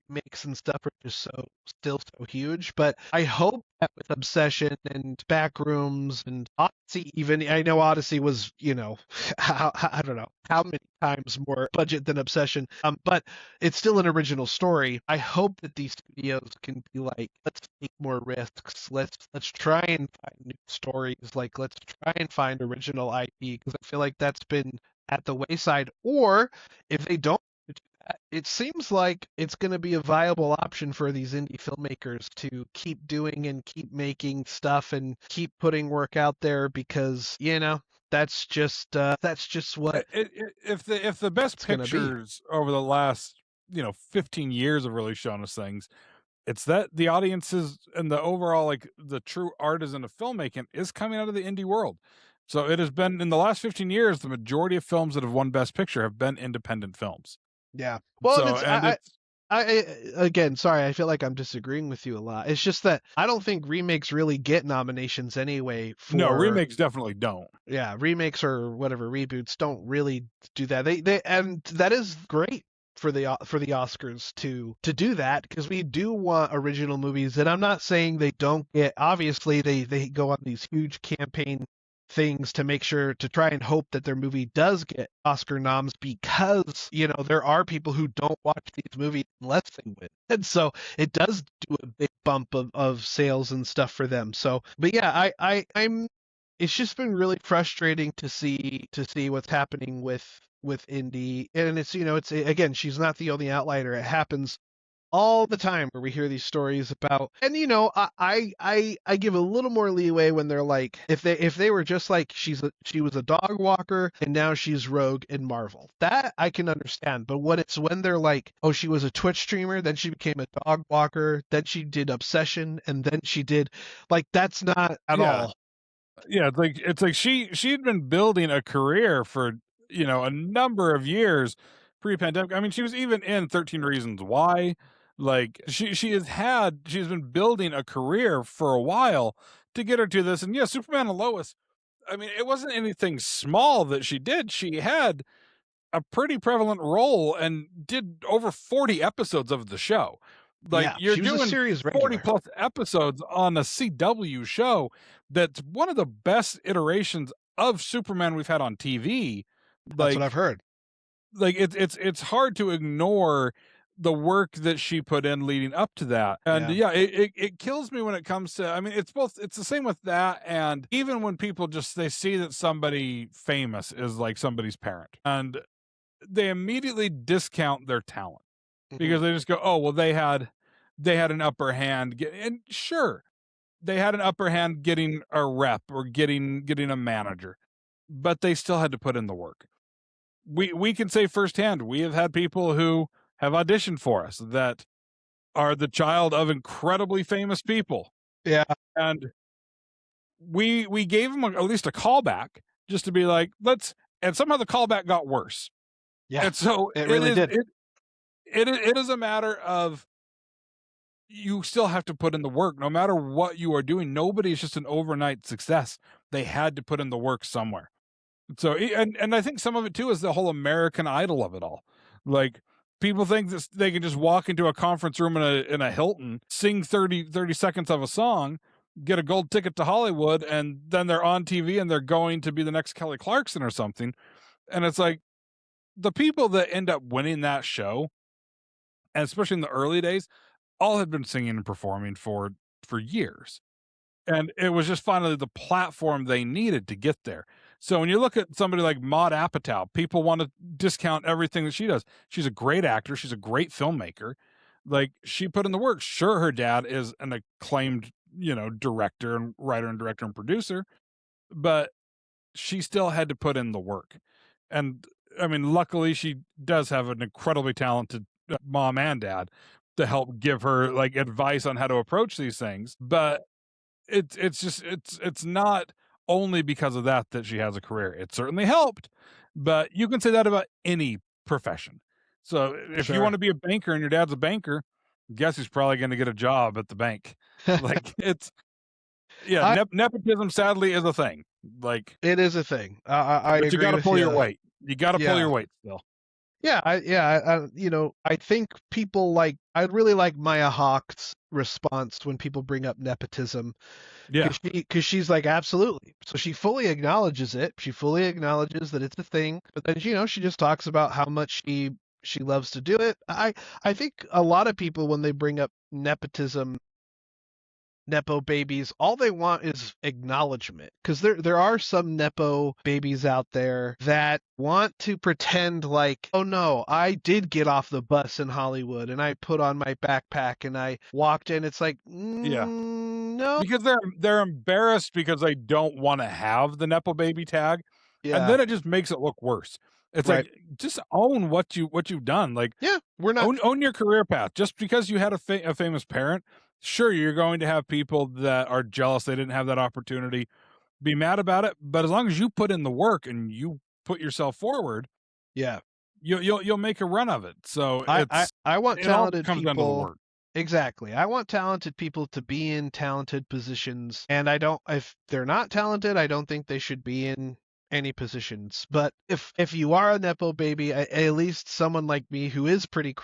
remakes and stuff are just still so huge. But I hope that with Obsession and Backrooms and Odyssey, even I know Odyssey was I don't know how many times more budget than Obsession, but it's still an original story. I hope that these studios can be like, let's take more risks. Let's try and find new stories. Like let's try and find original IP because I feel like that's been at the wayside. Or if they don't do that, it seems like it's going to be a viable option for these indie filmmakers to keep doing and keep making stuff and keep putting work out there because that's just what If the best it's going to be. pictures over the last 15 years have really shown us things, it's that the audiences and the overall like the true artisan of filmmaking is coming out of the indie world. So it has been in the last 15 years, the majority of films that have won Best Picture have been independent films. Yeah. Well, and So it's and it's again, sorry, I feel like I'm disagreeing with you a lot. It's just that I don't think remakes really get nominations anyway no for remakes definitely don't. yeah, remakes or whatever reboots don't really do that. They and that is great. for the Oscars to do that, because we do want original movies. And I'm not saying they don't get, obviously they go on these huge campaign things to make sure to try and hope that their movie does get Oscar noms, because there are people who don't watch these movies unless they win. And so it does do a big bump of sales and stuff for them. So but yeah, I'm it's just been really frustrating to see what's happening with Indy. And it's again, she's not the only outlier. It happens all the time where we hear these stories about. And I give a little more leeway when they're like, if they were just like, she was a dog walker and now she's Rogue in Marvel, that I can understand. But when they're like, oh, she was a Twitch streamer, then she became a dog walker, then she did Obsession, and then she did, like, that's not at Yeah. all. Yeah, it's like she'd been building a career for, a number of years pre-pandemic. I mean, she was even in 13 Reasons Why. Like she's been building a career for a while to get her to this. And yeah, Superman and Lois, I mean, it wasn't anything small that she did. She had a pretty prevalent role and did over 40 episodes of the show. Like, Yeah, you're she was a doing series 40 regular. plus episodes on a CW show that's one of the best iterations of Superman we've had on TV. That's what I've Like heard. it's hard to ignore the work that she put in leading up to that. And Yeah. yeah, it kills me when it comes to, I mean, it's the same with that. And even when people just they see that somebody famous is like somebody's parent, and they immediately discount their talent Hmm. because they just go, "Oh, well, they had an upper hand." And sure, they had an upper hand getting a rep or getting a manager, but they still had to put in the work. We can say firsthand, we have had people who have auditioned for us that are the child of incredibly famous people, Yeah. and we gave them at least a callback just to be like, let's. And somehow the callback got worse, Yeah. and so It really did. it is a matter of, you still have to put in the work no matter what you are doing. Nobody is just an overnight success. They had to put in the work somewhere. So and I think some of it too is the whole American Idol of it all. Like, people think that they can just walk into a conference room in a Hilton, sing 30 seconds of a song, get a gold ticket to Hollywood, and then they're on TV and they're going to be the next Kelly Clarkson or something. And it's like, the people that end up winning that show, and especially in the early days, all had been singing and performing for years. And it was just finally the platform they needed to get there. So when you look at somebody like Maud Apatow, people want to discount everything that she does. She's a great actor. She's a great filmmaker. Like, she put in the work. Sure, her dad is an acclaimed, director and writer and director and producer, but she still had to put in the work. And I mean, luckily she does have an incredibly talented mom and dad to help give her like advice on how to approach these things. But it's not only because of that she has a career. It certainly helped, but you can say that about any profession. So if you want Sure. to be a banker and your dad's a banker, guess who's probably going to get a job at the bank? Like, it's yeah, I nepotism sadly is a thing. Like, It is a thing. I but you agree got to with pull your you. weight. You got to pull Yeah. your weight still. Yeah, I think people like, I really like Maya Hawke's response when people bring up nepotism, Yeah. because she's like, absolutely. So she fully acknowledges it. She fully acknowledges that it's a thing, but then she just talks about how much she loves to do it. I think a lot of people, when they bring up nepotism, nepo babies, all they want is acknowledgement, because there are some nepo babies out there that want to pretend like, oh no, I did get off the bus in Hollywood and I put on my backpack and I walked in. It's like, Yeah. no. Because they're embarrassed because they don't want to have the nepo baby tag, and Yeah. then it just makes it look worse. It's Right. like, just own what you've done. Like, Yeah, we're not. own your career path. Just because you had a famous parent, sure, you're going to have people that are jealous they didn't have that opportunity, be mad about it. But as long as you put in the work and you put yourself forward, Yeah. you'll make a run of it. So I want it all talented comes down to the people. work. Exactly. I want talented people to be in talented positions, and I don't, if they're not talented, I don't think they should be in any positions. But if you are a nepo baby, at least someone like me who is pretty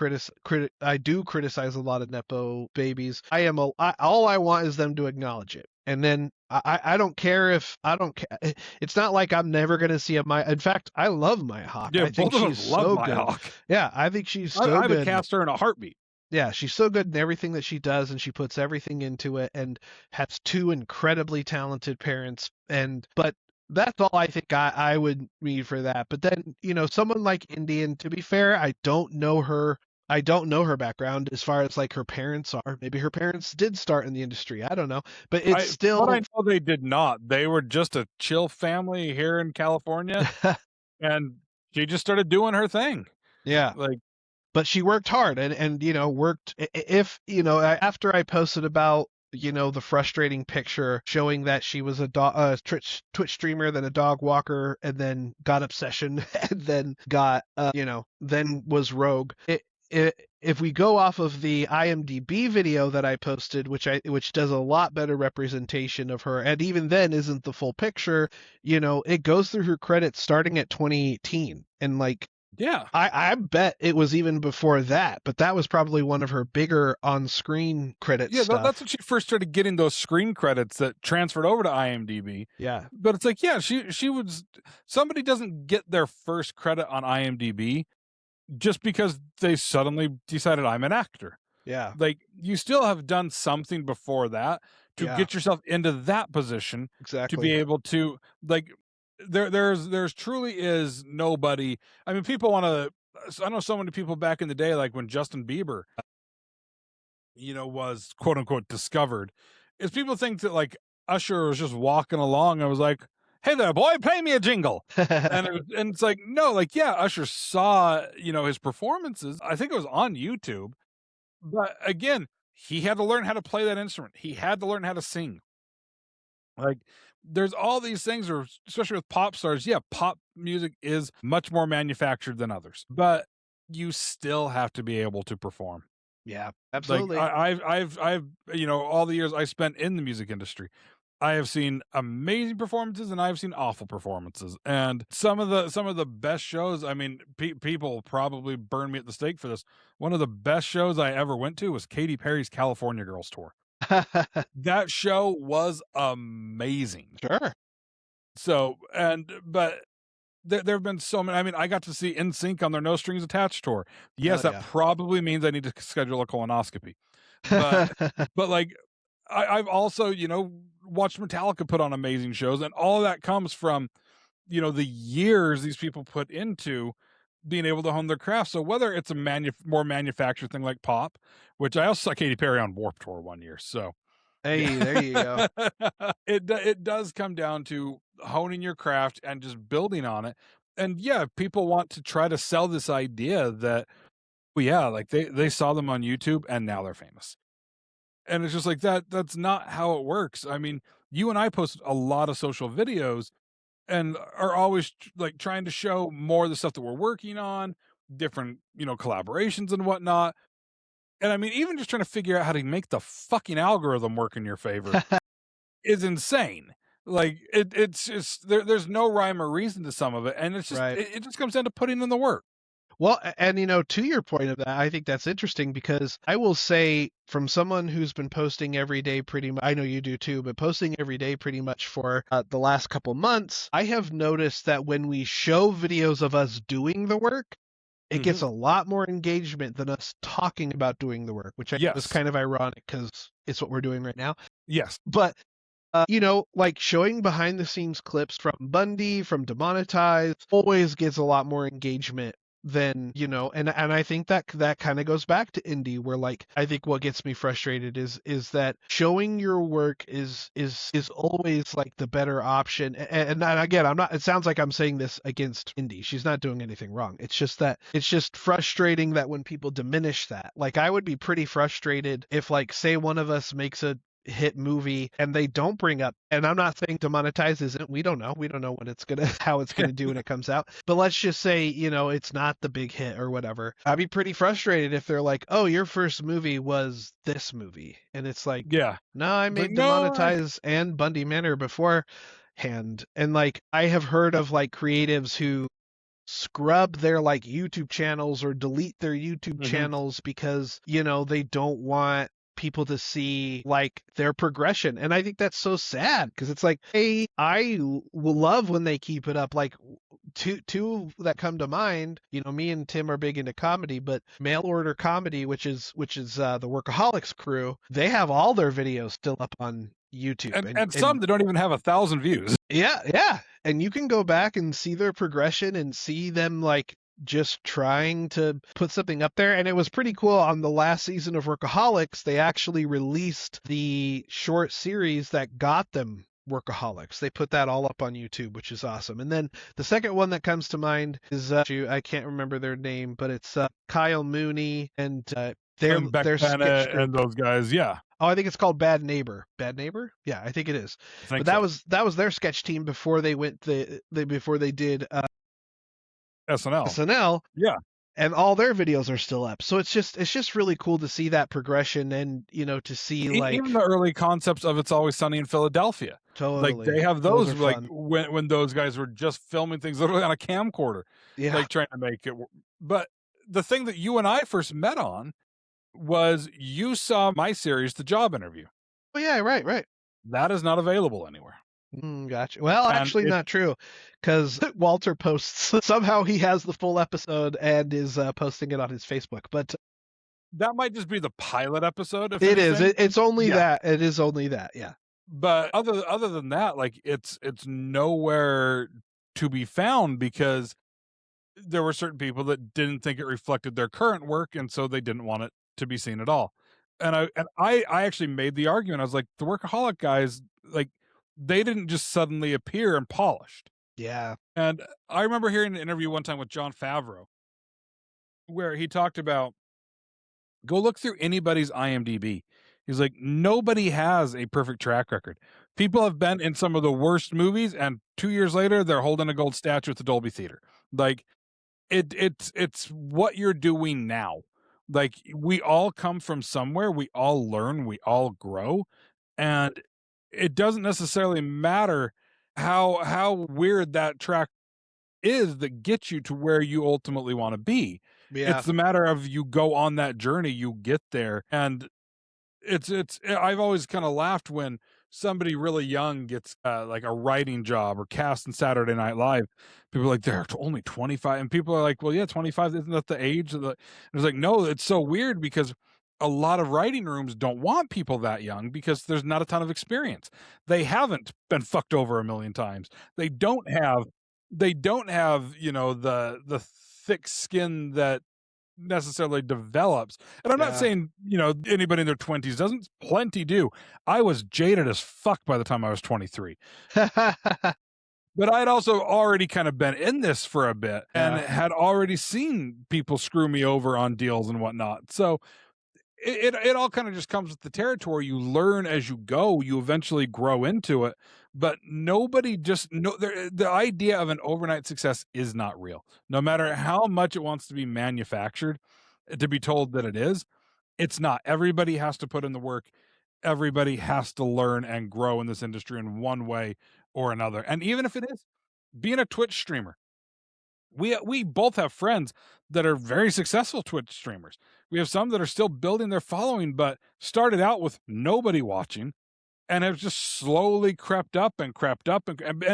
I do criticize a lot of nepo babies. All I want is them to acknowledge it. And then I don't care if I don't care. It's not like I'm never gonna see a my. In fact, I love Maya Hawk. Yeah, I think both of us she's love so my good. Hawk. Yeah, I think she's I so would good. cast her in a heartbeat. Yeah, she's so good in everything that she does, and she puts everything into it, and has two incredibly talented parents. And but that's all I think I would need for that. But then someone like Indian. To be fair, I don't know her. I don't know her background as far as like her parents are. Maybe her parents did start in the industry. I don't know, but it's What I still. know, they did not. They were just a chill family here in California, and she just started doing her thing. Yeah. Like, But she worked hard and worked if after I posted about the frustrating picture showing that she was a Twitch streamer, then a dog walker, and then got obsession, and then got then was rogue. If we go off of the IMDb video that I posted, which does a lot better representation of her, and even then isn't the full picture, it goes through her credits starting at 2018, and like yeah, I bet it was even before that, but that was probably one of her bigger on-screen credit yeah. That's stuff. when she first started getting those screen credits that transferred over to IMDb. Yeah. But it's like, yeah, she was. Somebody doesn't get their first credit on IMDb just because they suddenly decided I'm an actor. Yeah. Like, you still have done something before that to Yeah. get yourself into that position to be Exactly. able to, like, there's truly is nobody. I mean, people want to. I know so many people back in the day, like when Justin Bieber, was quote unquote discovered, is people think that like Usher was just walking along and was like, "Hey there, boy, play me a jingle," and it's like, no, like, yeah, Usher saw his performances. I think it was on YouTube, but again, he had to learn how to play that instrument. He had to learn how to sing. Like, there's all these things, or especially with pop stars. Yeah, pop music is much more manufactured than others, but you still have to be able to perform. Yeah, Like, absolutely. I've all the years I spent in the music industry, I have seen amazing performances and I've seen awful performances. And some of the best shows. I mean, people probably burn me at the stake for this. One of the best shows I ever went to was Katy Perry's California Girls tour. That show was amazing. Sure. So, but there have been so many. I mean, I got to see NSYNC on their No Strings Attached tour. Yes, Hell that yeah. probably means I need to schedule a colonoscopy. But like, I've also watched Metallica put on amazing shows, and all of that comes from the years these people put into being able to hone their craft. So whether it's a more manufactured thing like pop, which I also saw Katy Perry on Warped Tour one year, so Hey, there you go. yeah, it does come down to honing your craft and just building on it. And yeah, people want to try to sell this idea that, well, yeah, like they saw them on YouTube and now they're famous. And it's just like that's not how it works. I mean, you and I post a lot of social videos and are always like trying to show more of the stuff that we're working on, different, collaborations and whatnot. And I mean, even just trying to figure out how to make the fucking algorithm work in your favor is insane. Like, it's just there's no rhyme or reason to some of it. And it's just Right. it just comes down to putting in the work. Well, and to your point of that, I think that's interesting because I will say, from someone who's been posting every day pretty much, I know you do too, but posting every day pretty much for the last couple months, I have noticed that when we show videos of us doing the work, it gets a lot more engagement than us talking about doing the work, which I know is Yes. kind of ironic because it's what we're doing right now. Yes. But like showing behind the scenes clips from Bundy, from Demonetized, always gets a lot more engagement than, and I think that kind of goes back to indie, where like I think what gets me frustrated is that showing your work is always like the better option. And again, I'm not, it sounds like I'm saying this against indie. She's not doing anything wrong. It's just that it's just frustrating that when people diminish that. Like, I would be pretty frustrated if, like, say one of us makes a hit movie and they don't bring up, and I'm not saying Demonetize isn't, we don't know what it's gonna how it's gonna do when it comes out, but let's just say it's not the big hit or whatever. I'd be pretty frustrated if they're like, oh, your first movie was this movie, and it's like, Yeah. no, I It's like, made no. Demonetize and Bundy Manor before. hand. And like I have heard of like creatives who scrub their like YouTube channels or delete their YouTube Mhm. channels because, they don't want people to see like their progression. And I think that's so sad because it's like, hey, will love when they keep it up. Like two that come to mind, me and Tim are big into comedy, but Mail Order Comedy, which is the Workaholics crew, they have all their videos still up on YouTube. And some And that don't even have 1,000 views. yeah, yeah. And you can go back and see their progression and see them like just trying to put something up there. And it was pretty cool. On the last season of Workaholics, they actually released the short series that got them Workaholics. They put that all up on YouTube, which is awesome. And then the second one that comes to mind is I can't remember their name, but it's Kyle Mooney and And Beck their sketch Bennett and group. those guys, yeah. Oh, I think it's called Bad Neighbor. Bad Neighbor? Yeah, I think it is. I But think that so. was their sketch team before they went before they did SNL. SNL, Yeah. and all their videos are still up. So it's just really cool to see that progression and to see Even like the early concepts of It's Always Sunny in Philadelphia. Like they totally have those those are like fun. when those guys were just filming things literally on a camcorder, Yeah. like trying to make it. But the thing that you and I first met on was you saw my series, The Job Interview. Oh yeah, right, right. That is not available anywhere. Gotcha. Well, And actually, not true, because Walter posts somehow he has the full episode and is posting it on his Facebook. But that might just be the pilot episode, if it is. anything. It's only Yeah. that. It is only that. Yeah. But other than that, like it's nowhere to be found because there were certain people that didn't think it reflected their current work, and so they didn't want it to be seen at all. And I actually made the argument. I was like, the workaholic guys, like, they didn't just suddenly appear and polished. Yeah. And I remember hearing an interview one time with John Favreau where he talked about go look through anybody's IMDb. He's like, nobody has a perfect track record. People have been in some of the worst movies, and 2 years later, they're holding a gold statue at the Dolby Theater. Like, it's what you're doing now. Like we all come from somewhere, we all learn, we all grow, and it doesn't necessarily matter how weird that track is that gets you to where you ultimately want to be. Yeah. It's the matter of you go on that journey, you get there, and I've always kind of laughed when somebody really young gets like a writing job or cast in Saturday Night Live. People are like, they're only 25, and people are like, well, yeah, 25 isn't that the age of the? And it's like, no, it's so weird because a lot of writing rooms don't want people that young because there's not a ton of experience. They haven't been fucked over a million times. They don't have the thick skin that necessarily develops. And I'm not Yeah. saying, anybody in their 20s doesn't. Plenty do. I was jaded as fuck by the time I was 23. But I'd also already kind of been in this for a bit and Yeah. had already seen people screw me over on deals and whatnot. So it all kind of just comes with the territory. You learn as you go, you eventually grow into it. But nobody just no the idea of an overnight success is not real. No matter how much it wants to be manufactured, to be told that it is, it's not. Everybody has to put in the work. Everybody has to learn and grow in this industry in one way or another. And even if it is being a Twitch streamer, we both have friends that are very successful Twitch streamers. We have some that are still building their following, but started out with nobody watching and have just slowly crept up, and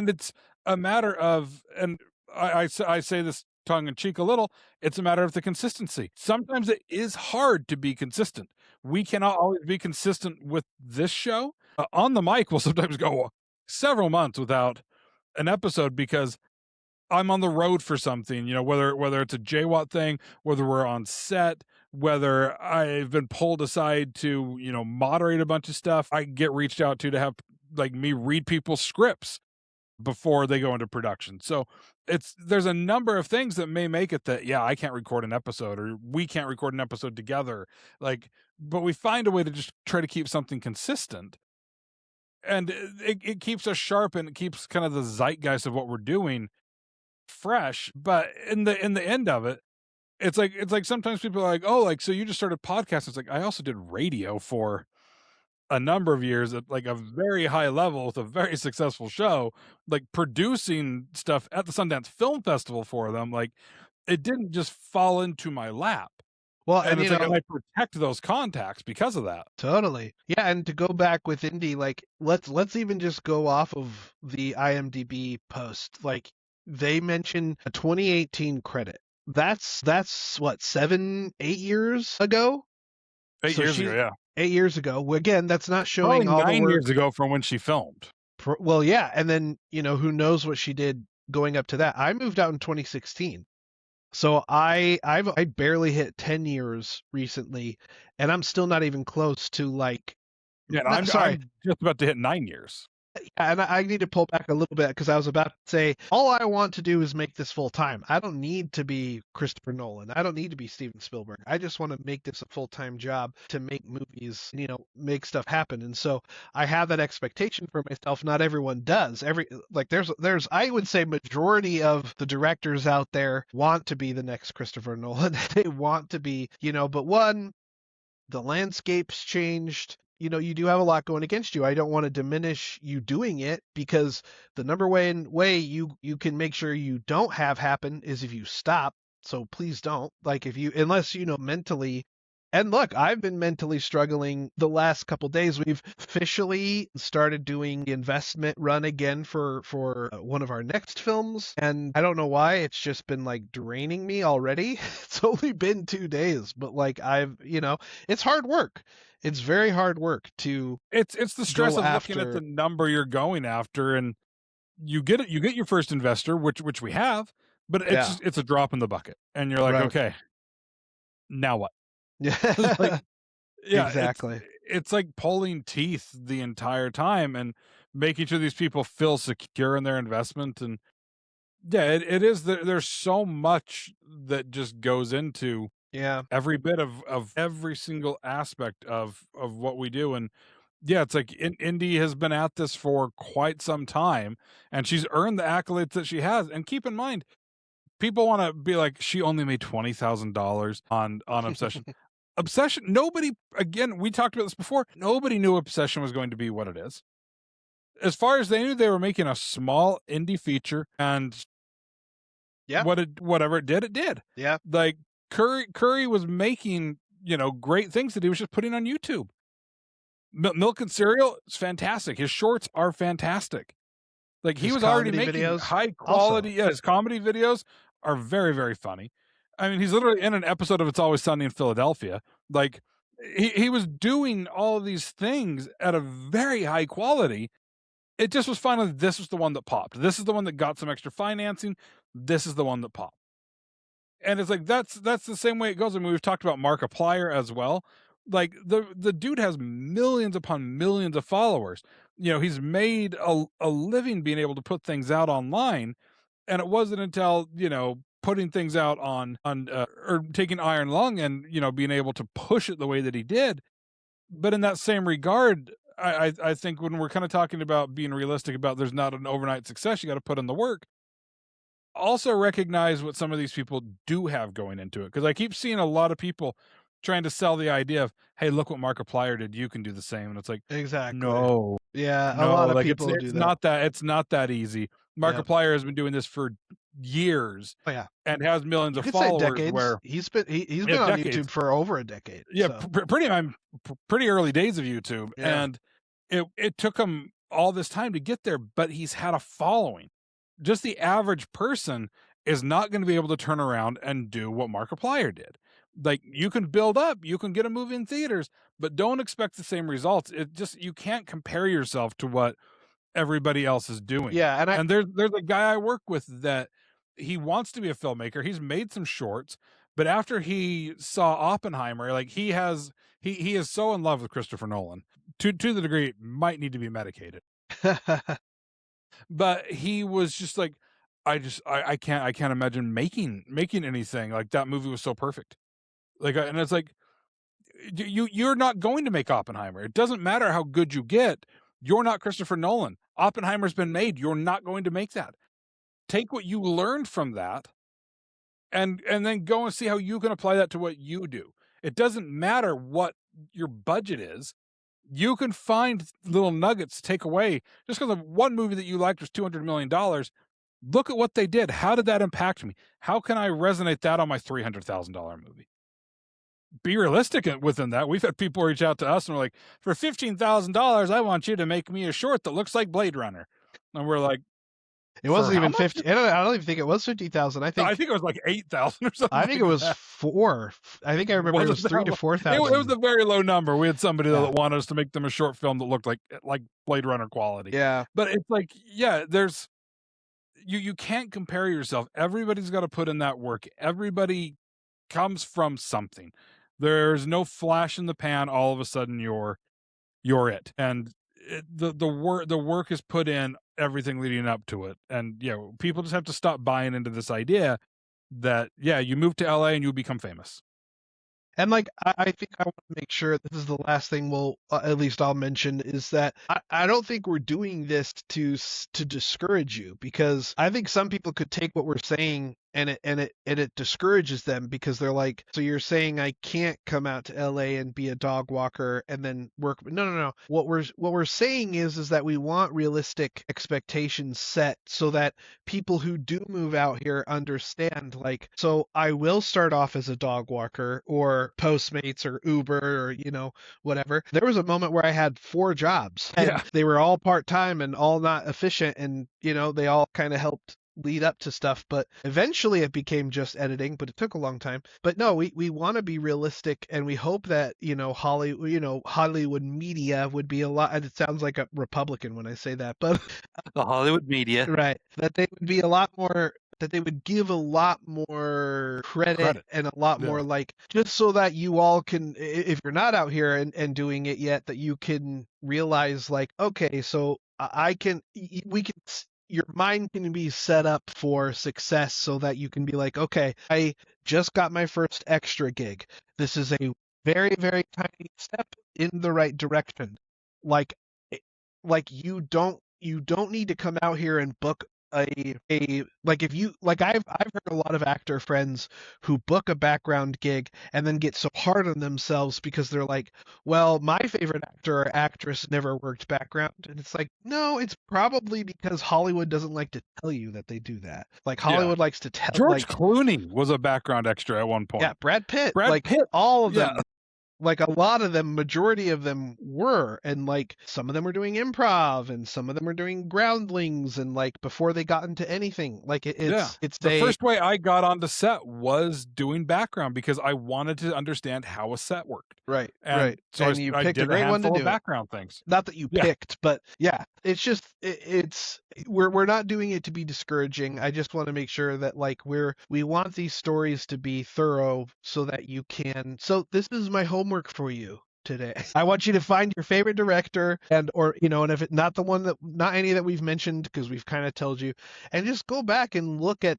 it's a matter of, and I say this tongue in cheek a little, it's a matter of the consistency. Sometimes it is hard to be consistent. We cannot always be consistent with this show. On the mic, we'll sometimes go several months without an episode because I'm on the road for something, whether it's a J-WAT thing, whether we're on set, whether I've been pulled aside to, moderate a bunch of stuff. I get reached out to have like me read people's scripts before they go into production. So there's a number of things that may make it that, yeah, I can't record an episode or we can't record an episode together. Like, but we find a way to just try to keep something consistent. And it keeps us sharp and it keeps kind of the zeitgeist of what we're doing fresh. But in the end of it, it's like sometimes people are like, oh, like, so you just started podcasting. It's like I also did radio for a number of years at like a very high level with a very successful show, like producing stuff at the Sundance Film Festival for them. Like it didn't just fall into my lap. Well, And and it's like, and I protect those contacts because of that. totally. Yeah, and to go back with indie, like let's even just go off of the IMDb post. Like they mention a 2018 credit. That's what, 7, 8 years ago? 8 So years ago, she's yeah. 8 years ago. Well, again, that's not Probably showing all the 9 years work. ago from when she filmed. Well, yeah, and then, who knows what she did going up to that. I moved out in 2016. So I barely hit 10 years recently, and I'm still not even close to like, Yeah, and no, sorry. I'm just about to hit 9 years. And I need to pull back a little bit because I was about to say all I want to do is make this full time. I don't need to be Christopher Nolan. I don't need to be Steven Spielberg. I just want to make this a full time job to make movies, make stuff happen. And so I have that expectation for myself. Not everyone does. There's I would say majority of the directors out there want to be the next Christopher Nolan. They want to be, but the landscape's changed. You do have a lot going against you. I don't want to diminish you doing it, because the number one way you can make sure you don't have happen is if you stop. So please don't. Like, if you, unless mentally. And look, I've been mentally struggling the last couple days. We've officially started doing the investment run again for one of our next films, and I don't know why it's just been like draining me already. It's only been 2 days, but like it's hard work. It's very hard work to It's the stress go of looking at after. the number you're going after, and you get your first investor, which we have, but Yeah. it's a drop in the bucket, and you're like, Right. okay, now what? It's like, Yeah. yeah, Exactly. it's like pulling teeth the entire time and making sure these people feel secure in their investment. And yeah, it is. There's so much that just goes into Yeah. every bit of every single aspect of what we do. And yeah, it's like Indy has been at this for quite some time, and she's earned the accolades that she has. And keep in mind, people want to be like, she only made $20,000 on Obsession. Obsession. Nobody. Again, we talked about this before. Nobody knew Obsession was going to be what it is. As far as they knew, they were making a small indie feature, and Yeah. whatever it did, it did. Yeah. Like Curry was making great things that he was just putting on YouTube. Milk and Cereal is fantastic. His shorts are fantastic. Like he His was already comedy making videos high also. quality. Yeah, his comedy videos are very, very funny. I mean, he's literally in an episode of It's Always Sunny in Philadelphia. Like he was doing all of these things at a very high quality. It just was finally, this was the one that popped. This is the one that got some extra financing. This is the one that popped. And it's like that's the same way it goes. I mean, we've talked about Markiplier as well. Like the dude has millions upon millions of followers. He's made a living being able to put things out online, and it wasn't until putting things out on or taking Iron Lung and being able to push it the way that he did. But in that same regard, I think when we're kind of talking about being realistic about there's not an overnight success, you got to put in the work. Also recognize what some of these people do have going into it, because I keep seeing a lot of people trying to sell the idea of, hey, look what Markiplier did, you can do the same. And it's like, Exactly. no, Yeah, a no, lot of like people do that. it's not that easy. Yeah. Markiplier has been doing this for years Oh yeah. and has millions You of could say followers decades. where He's yeah, been on decades. YouTube for over a decade. Yeah, So pretty early days of YouTube. yeah. And it took him all this time to get there, but he's had a following. Just the average person is not going to be able to turn around and do what Markiplier did. Like, you can build up, you can get a movie in theaters, but don't expect the same results. It just, you can't compare yourself to what everybody else is doing. Yeah, and And there's a guy I work with that he wants to be a filmmaker. He's made some shorts, but after he saw Oppenheimer, like he is so in love with Christopher Nolan to the degree it might need to be medicated. But he was just like, I can't imagine making anything like that. Movie was so perfect. Like, and it's like, you're not going to make Oppenheimer. It doesn't matter how good you get. You're not Christopher Nolan. Oppenheimer's been made. You're not going to make that. Take what you learned from that and then go and see how you can apply that to what you do. It doesn't matter what your budget is. You can find little nuggets to take away just because of one movie that you liked was $200 million. Look at what they did. How did that impact me? How can I resonate that on my $300,000 movie? Be realistic within that. We've had people reach out to us and we're like, for $15,000, I want you to make me a short that looks like Blade Runner. And we're like, It for wasn't how even much? 50. I don't even think it was 50,000. I think it was like 8,000 or something. I think it like was that. 4. I think I remember it was 3 to It 4,000. was a very low number. We had somebody Yeah. that wanted us to make them a short film that looked like Blade Runner quality. Yeah. But it's like, yeah, there's you can't compare yourself. Everybody's got to put in that work. Everybody comes from something. There's no flash in the pan. All of a sudden, you're it, and the work is put in everything leading up to it. And yeah, people just have to stop buying into this idea that you move to LA and you become famous. And like, I think I want to make sure this is the last thing we'll, at least I'll mention, is that I don't think we're doing this to discourage you, because I think some people could take what we're saying and it discourages them, because they're like, so you're saying I can't come out to LA and be a dog walker and then work? No. What we're saying is that we want realistic expectations set so that people who do move out here understand, like, so I will start off as a dog walker or Postmates or Uber or, whatever. There was a moment where I had 4 jobs and they were all part-time and all not efficient, and they all kind of helped lead up to stuff, but eventually it became just editing, but it took a long time. But no, we want to be realistic, and we hope that Hollywood media would be a lot, and it sounds like a Republican when I say that, but the Hollywood media, right, that they would be a lot more, that they would give a lot more credit and a lot more, like, just so that you all can, if you're not out here and doing it yet, that you can realize, like, okay, so your mind can be set up for success, so that you can be like, okay, I just got my first extra gig. This is a very, very tiny step in the right direction. Like you don't need to come out here and book if you, like, I've heard a lot of actor friends who book a background gig and then get so hard on themselves because they're like, well, my favorite actor or actress never worked background. And it's like, no, it's probably because Hollywood doesn't like to tell you that they do that. Like, Hollywood likes to tell. George Clooney was a background extra at one point. Yeah, Brad Pitt, all of them. Like, a lot of them, majority of them were, and like some of them were doing improv and some of them were doing groundlings, and like before they got into anything, like it's the first way I got onto set was doing background because I wanted to understand how a set worked. Right. So and you picked a great one to do background things. Not that you picked, but it's just we're not doing it to be discouraging. I just want to make sure that, like, we want these stories to be thorough so that you can. So this is my homework for you today. I want you to find your favorite director and if it's not the one, that not any that we've mentioned, because we've kind of told you, and just go back and look at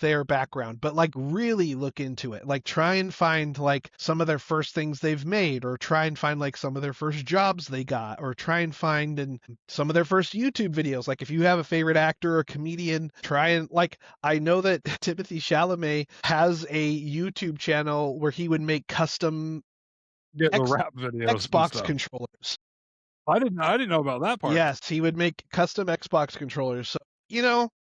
their background, but like really look into it. Like, try and find like some of their first things they've made, or try and find like some of their first jobs they got, or try and find in some of their first YouTube videos. Like, if you have a favorite actor or comedian, try and, like, I know that Timothée Chalamet has a YouTube channel where he would make custom the rap videos, Xbox controllers. I didn't know about that part. Yes, he would make custom Xbox controllers. So,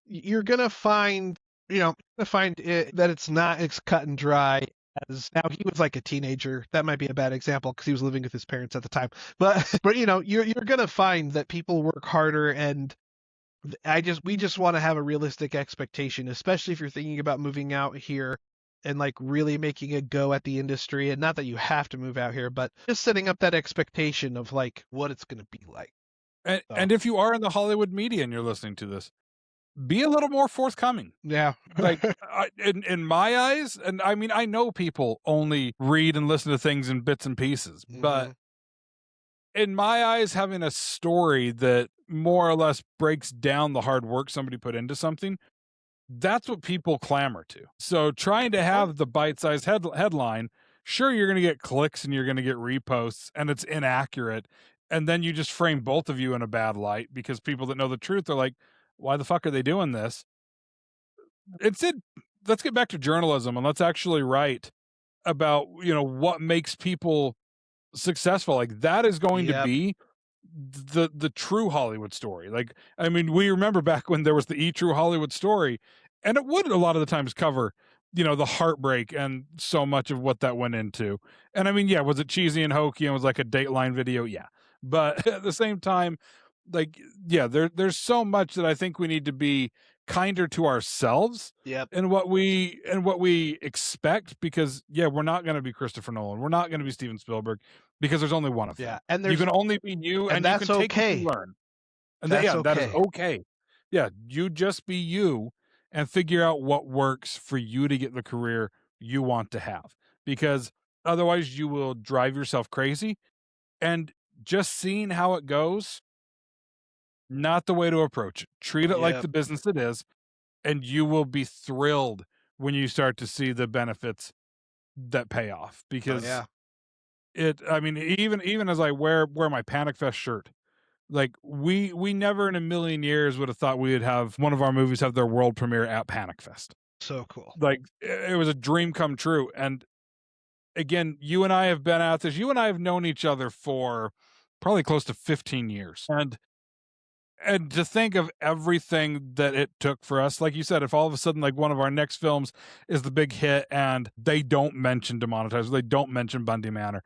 you're gonna find that it's not as cut and dry as, now he was like a teenager. That might be a bad example because he was living with his parents at the time. But you're gonna find that people work harder, and we just want to have a realistic expectation, especially if you're thinking about moving out here and like really making a go at the industry. And not that you have to move out here, but just setting up that expectation of like what it's gonna be like. And if you are in the Hollywood media and you're listening to this, be a little more forthcoming. Yeah. Like, in my eyes, and I mean, I know people only read and listen to things in bits and pieces, but in my eyes, having a story that more or less breaks down the hard work somebody put into something, that's what people clamor to. So trying to have the bite-sized headline, sure, you're going to get clicks and you're going to get reposts, and it's inaccurate. And then you just frame both of you in a bad light, because people that know the truth are like, why the fuck are they doing this? Instead, let's get back to journalism and let's actually write about, what makes people successful, like that is going to Yep. be the true Hollywood story. Like, I mean, we remember back when there was the True Hollywood Story, and it would a lot of the times cover, the heartbreak and so much of what that went into. And I mean, yeah, was it cheesy and hokey and was like a Dateline video? Yeah. But at the same time, like, yeah, there's so much that I think we need to be kinder to ourselves Yep. and what we expect, because yeah, we're not going to be Christopher Nolan, we're not going to be Steven Spielberg, because there's only one of them. Yeah. And You can only be you, and and you that's can take what okay. you learn. And That's that is okay. okay. Yeah, you just be you and figure out what works for you to get the career you want to have, because otherwise you will drive yourself crazy, and just seeing how it goes, not the way to approach it. Treat it like Yep. the business it is, and you will be thrilled when you start to see the benefits that pay off, Oh, because yeah. I mean, even as I wear my Panic Fest shirt, like we never in a million years would have thought we would have one of our movies have their world premiere at Panic Fest. So cool. Like, it was a dream come true. And again, you and I have been at this. You and I have known each other for probably close to 15 years. And to think of everything that it took for us, like you said, if all of a sudden like one of our next films is the big hit and they don't mention Demonetized, they don't mention Bundy Manor,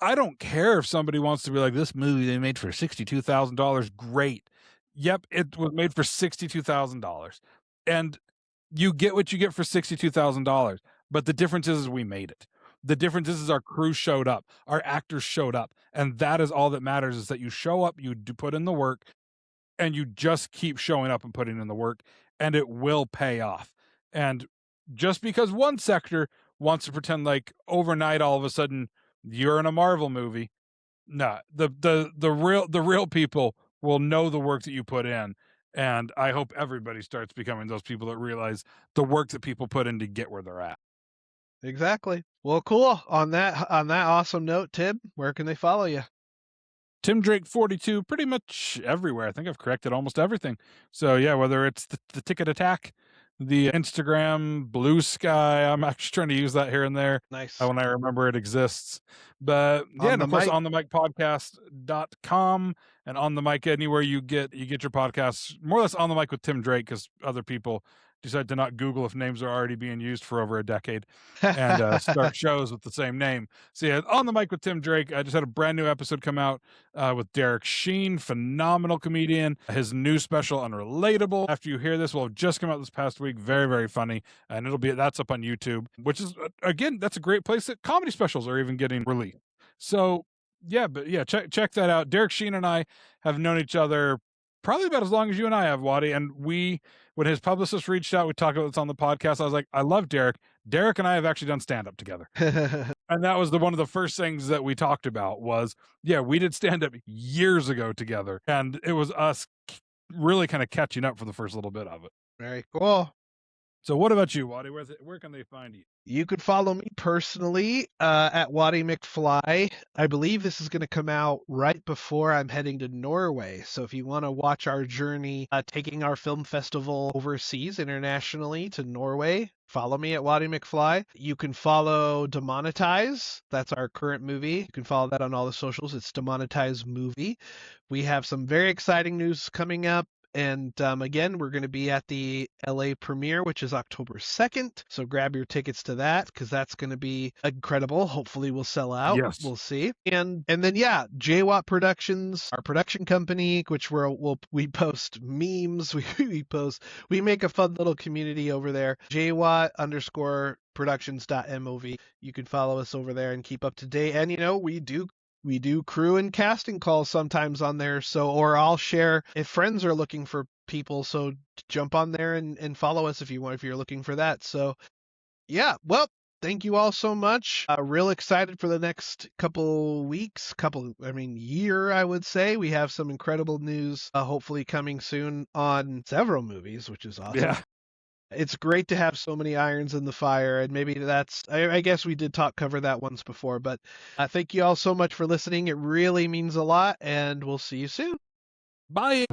I don't care if somebody wants to be like, this movie they made for $62,000. Great. Yep, it was made for $62,000. And you get what you get for $62,000. But the difference is we made it. The difference is our crew showed up, our actors showed up. And that is all that matters, is that you show up, you do put in the work, and you just keep showing up and putting in the work, and it will pay off. And just because one sector wants to pretend like overnight all of a sudden you're in a Marvel movie, no, the real people will know the work that you put in. And I hope everybody starts becoming those people that realize the work that people put in to get where they're at. Exactly. Well, cool. On that awesome note, Tim, where can they follow you? Tim Drake 42, pretty much everywhere. I think I've corrected almost everything. So yeah, whether it's the Ticket Attack, the Instagram, Blue Sky, I'm actually trying to use that here and there Nice. when I remember it exists. But yeah, and of course, on the mic podcast.com and on the mic anywhere you get your podcasts, more or less on the mic with Tim Drake, because other people decide to not Google if names are already being used for over a decade and start shows with the same name. So yeah, on the mic with Tim Drake. I just had a brand new episode come out with Derek Sheen, phenomenal comedian. His new special, Unrelatable, after you hear this, will have just come out this past week. Very, very funny. And that's up on YouTube, which is, again, that's a great place that comedy specials are even getting released. So yeah, but yeah, check that out. Derek Sheen and I have known each other probably about as long as you and I have, Waddy. And when his publicist reached out, we talked about this on the podcast. I was like, I love Derek. Derek and I have actually done stand-up together. And that was one of the first things that we talked about was, yeah, we did stand-up years ago together. And it was us really kind of catching up for the first little bit of it. Very cool. So what about you, Waddy? Where can they find you? You could follow me personally at Waddy McFly. I believe this is going to come out right before I'm heading to Norway. So if you want to watch our journey taking our film festival overseas, internationally to Norway, follow me at Waddy McFly. You can follow Demonetize. That's our current movie. You can follow that on all the socials. It's Demonetize Movie. We have some very exciting news coming up. And again, we're going to be at the LA premiere, which is October 2nd. So grab your tickets to that, because that's going to be incredible. Hopefully we'll sell out. Yes. We'll see. And then, yeah, J-WAT Productions, our production company, which we post memes. We make a fun little community over there. JWAT_productions.mov. You can follow us over there and keep up to date. And, we do crew and casting calls sometimes on there. Or I'll share if friends are looking for people. So jump on there and follow us if you want, if you're looking for that. So yeah, well, thank you all so much. Real excited for the next couple weeks, year, I would say. We have some incredible news, hopefully coming soon on several movies, which is awesome. Yeah. It's great to have so many irons in the fire, and maybe I guess we did cover that once before, but thank you all so much for listening. It really means a lot, and we'll see you soon. Bye.